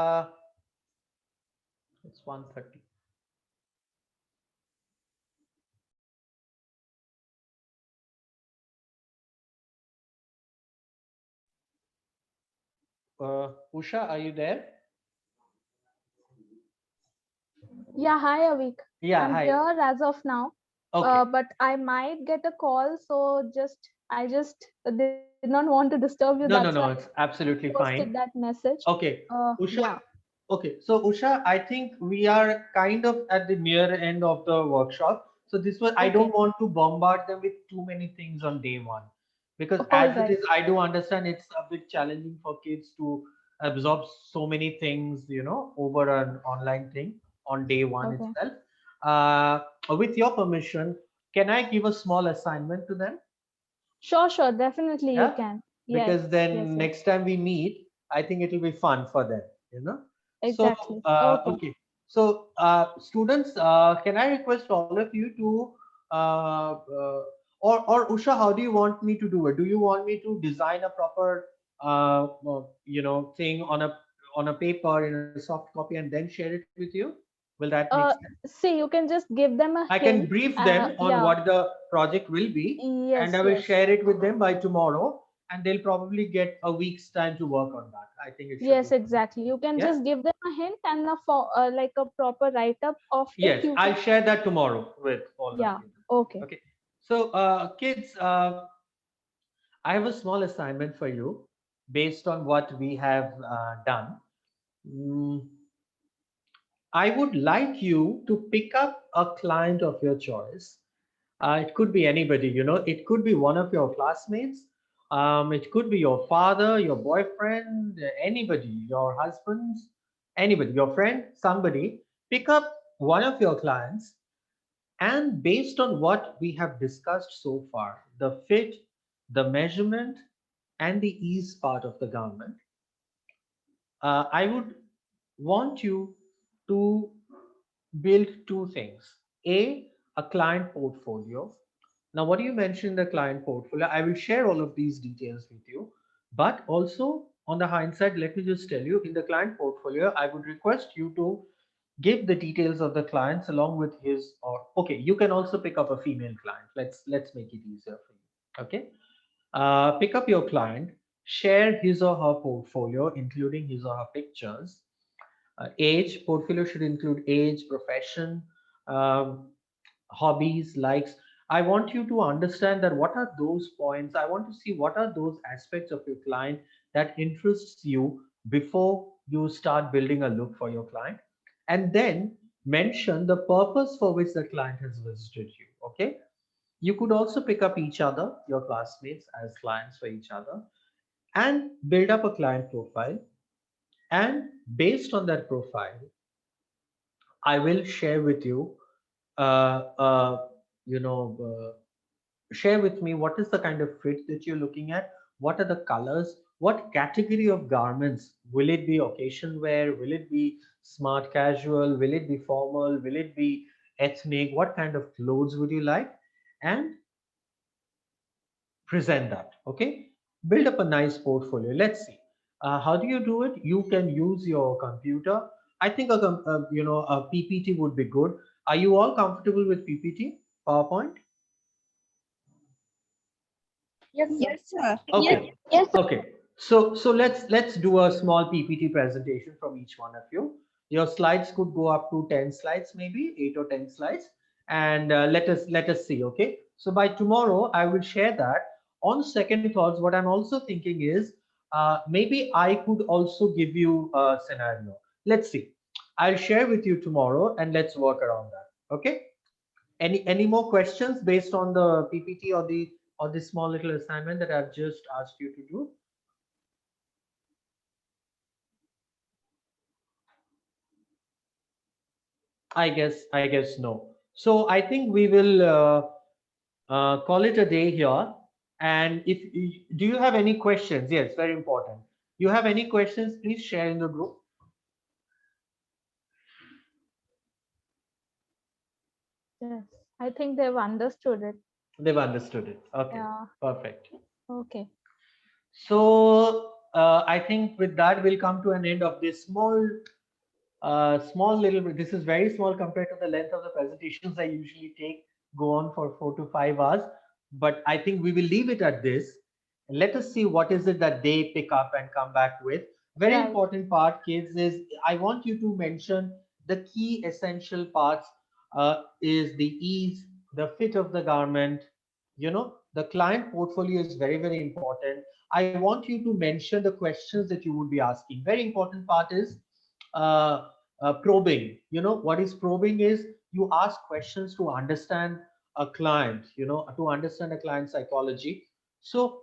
it's 1:30. Usha, are you there? Yeah, hi Avik. Yeah, I'm hi. here as of now. Okay. But I might get a call, so I just did not want to disturb you. No, That's no, why no, I it's absolutely posted fine. that message. Okay, Usha. Yeah. Okay, so Usha, I think we are kind of at the near end of the workshop. So this was, I don't Okay. want to bombard them with too many things on day one, because All as it right. is, I do understand it's a bit challenging for kids to absorb so many things, you know, over an online thing on day one Okay. itself. With your permission, can I give a small assignment to them? Sure, definitely you Yeah, can. because Yes, then yes. next time we meet, I think it will be fun for them, you know. So Exactly. Okay. okay, so students, can I request all of you to or Usha, how do you want me to do it? Do you want me to design a proper you know, thing on a paper in a soft copy and then share it with you? Will that make sense? See, you can just give them a I can hint. brief them on Yeah. what the project will be, Yes, and I will yes. share it with them by tomorrow, and they'll probably get a week's time to work on that. I think it should Yes, be fine. exactly. You can Yeah? just give them a hint and like a proper write-up of Yes, it. You I'll can. share that tomorrow with all Yeah. of you. Okay. Okay. So, kids, I have a small assignment for you based on what we have done. Mm, I would like you to pick up a client of your choice. It could be anybody, you know, it could be one of your classmates. It could be your father, your boyfriend, anybody, your husband, anybody, your friend, somebody. Pick up one of your clients, and based on what we have discussed so far, the fit, the measurement, and the ease part of the garment, I would want you to build two things. A client portfolio. Now, what do you mention in the client portfolio? I will share all of these details with you, but also on the hindsight, let me just tell you, in the client portfolio, I would request you to give the details of the clients along with his, or okay, you can also pick up a female client. Let's make it easier for you. Okay, pick up your client, share his or her portfolio, including his or her pictures. Age, portfolio should include age, profession, um, hobbies, likes. I want you to understand that what are those points. I want to see what are those aspects of your client that interests you before you start building a look for your client. And then mention the purpose for which the client has visited you. Okay. You could also pick up each other, your classmates, as clients for each other, and build up a client profile. And based on that profile, I will share with you, uh, uh, you know, share with me what is the kind of fit that you're looking at, what are the colors, what category of garments, will it be occasion wear, will it be smart casual, will it be formal, will it be ethnic, what kind of clothes would you like, and present that. Okay, build up a nice portfolio. Let's see, how do you do it? You can use your computer. I think a PPT would be good. Are you all comfortable with PPT, PowerPoint? Yes, sir. Yes, sir. Okay. Yes, sir. Okay. So let's do a small PPT presentation from each one of you. Your slides could go up to 10 slides, maybe 8 or 10 slides, and let us see. Okay. So by tomorrow, I will share that. On second thoughts, what I'm also thinking is maybe I could also give you a scenario. Let's see. I'll share with you tomorrow, and let's work around that. Okay. Any more questions based on the PPT or the small little assignment that I've just asked you to do? I guess no. So I think we will call it a day here. And if do you have any questions? Yes, very important. You have any questions? Please share in the group. Yes, I think they've understood it. They've understood it. Okay, Yeah. perfect. Okay. So I think with that we'll come to an end of this small little bit. This is very small compared to the length of the presentations I usually take, go on for 4 to 5 hours. But I think we will leave it at this. Let us see what is it that they pick up and come back with. Very Right. important part, kids, is I want you to mention the key essential parts is the ease, the fit of the garment. The client portfolio is very, very important. I want you to mention the questions that you would be asking. Very important part is probing. What is probing is you ask questions to understand a client, to understand a client's psychology. So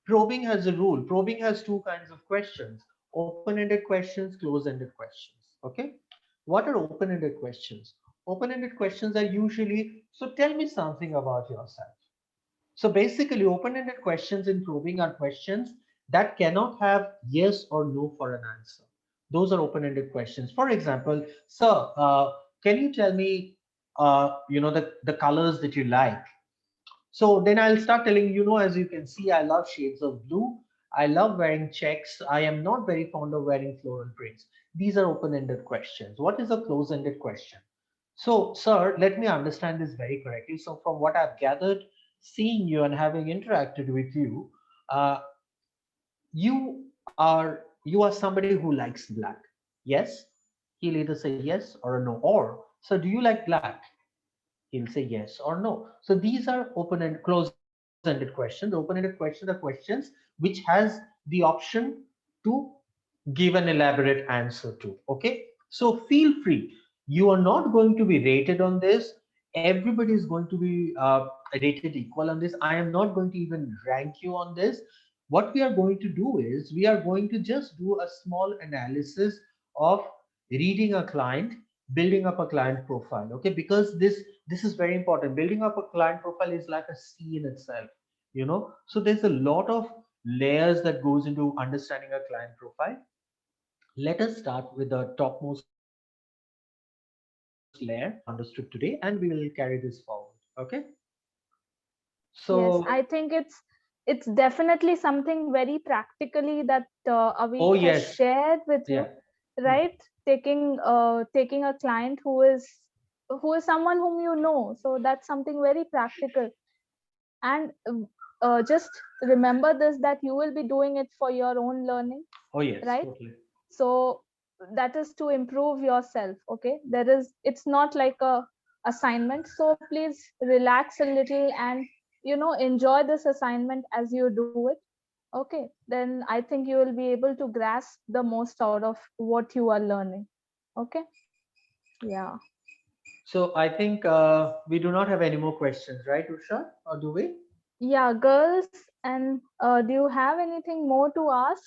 probing has a rule. Probing has two kinds of questions: open-ended questions, close-ended questions. Okay, what are open-ended questions? Open-ended questions are usually, so tell me something about yourself. So basically, open-ended questions in probing are questions that cannot have yes or no for an answer. Those are open-ended questions. For example, sir, can you tell me, the colors that you like? So then I'll start telling as you can see, I love shades of blue. I love wearing checks. I am not very fond of wearing floral prints. These are open-ended questions. What is a close-ended question? So, sir, let me understand this very correctly. So from what I've gathered, seeing you and having interacted with you, uh, you are somebody who likes black. Yes? He'll either say yes or a no. Or, so do you like black? He'll say yes or no. So these are open and close-ended questions. Open-ended questions are questions which has the option to give an elaborate answer to. Okay, so feel free. You are not going to be rated on this. Everybody is going to be rated equal on this. I am not going to even rank you on this. What we are going to do is we are going to just do a small analysis of reading a client, building up a client profile. Okay, because this is very important. Building up a client profile is like a C in itself. So there's a lot of layers that goes into understanding a client profile. Let us start with the topmost layer understood today, and we will carry this forward. Okay. Yes, So, I think it's definitely something very practically that Avik oh has yes, shared with you, yeah. right? Taking a client who is someone whom you know, so that's something very practical. And just remember this, that you will be doing it for your own learning, Oh yes, right? totally. So that is to improve yourself. Okay, it's not like a assignment, so please relax a little and enjoy this assignment as you do it. Okay, then I think you will be able to grasp the most out of what you are learning. Okay. Yeah. So I think we do not have any more questions, right, Usha? Or do we? Yeah, girls, and do you have anything more to ask?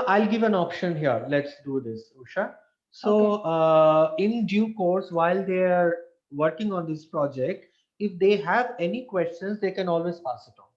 I'll give an option here. Let's do this, Usha. So in due course, while they are working on this project, if they have any questions, they can always pass it on.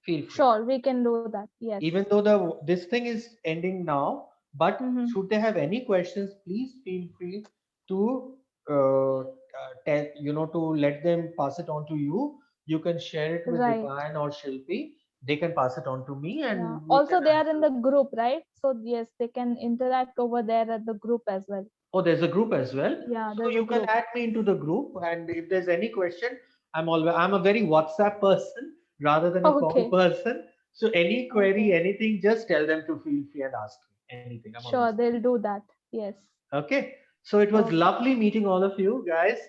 Feel free. Sure, we can do that. Yes. Even though this thing is ending now, but should they have any questions, please feel free to to let them pass it on to you. You can share it with Right. Dipan or Shilpi. They can pass it on to me, and Yeah. we Also, can they are in answer. the group, right? So yes, they can interact over there at the group as well. Oh, there's a group as well. Yeah, So there's a you can group. add me into the group, and if there's any question, I'm a very WhatsApp person rather than a call Okay. person. So any query, Okay. anything, just tell them to feel free and ask me anything. I'm Sure, always they'll do that. Yes. okay. So it was Okay. lovely meeting all of you guys.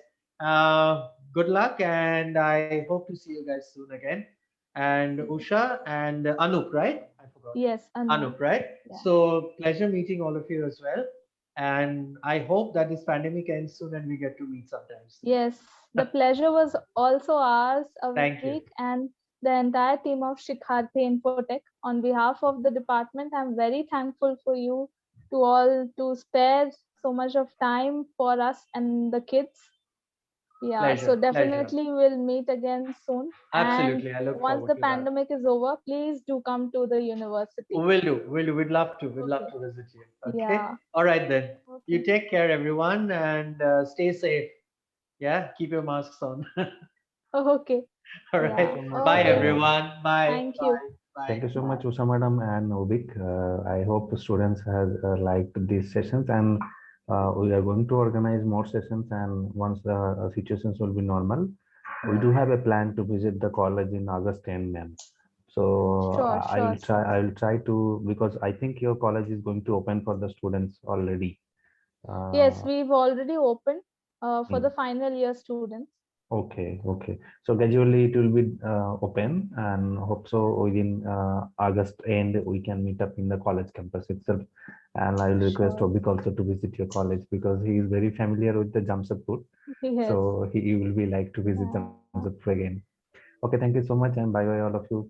Good luck, and I hope to see you guys soon again. And Usha and Anup, right? I forgot. Yes, Anup, right? Yeah. So pleasure meeting all of you as well. And I hope that this pandemic ends soon and we get to meet sometimes. Yes, the pleasure was also ours, Thank you. Avik, and the entire team of Shikharthi Infotech. On behalf of the department, I'm very thankful for you to spare so much of time for us and the kids. Yeah, Pleasure, so pleasure. definitely we'll meet again soon. Absolutely. I And look once forward the to that. pandemic is over, please do come to the university. We'll do. We'd love to. We'd love Okay. to visit you. Okay. Yeah. All right then. You Okay. take care, everyone, and stay safe. Yeah. Keep your masks on. Okay. All right. Yeah. Bye, Okay. everyone. Bye. Thank you. Bye. Thank you so Bye. much, Usha Madam and Obik. I hope the students have liked these sessions, and we are going to organize more sessions. And once the situations will be normal, we do have a plan to visit the college in August 10, ma'am. So Sure, I will sure. try. I will try to, because I think your college is going to open for the students already. Yes, we've already opened for Mm. the final year students. Okay, okay. So gradually it will be open, and hope so within August end we can meet up in the college campus itself. And I will request Sure. Obik also to visit your college because he is very familiar with the Jamshedpur. Yes. So he will be like to visit Yeah. Jamshedpur again. Okay, thank you so much, and bye bye all of you.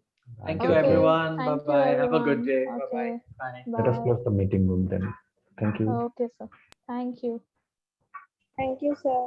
Thank And you, take care. everyone. Bye Thank you, bye. Have a good everyone. day. Okay. Bye. Let us Bye. close the meeting room then. Thank you. Okay, sir. Thank you. Thank you, sir.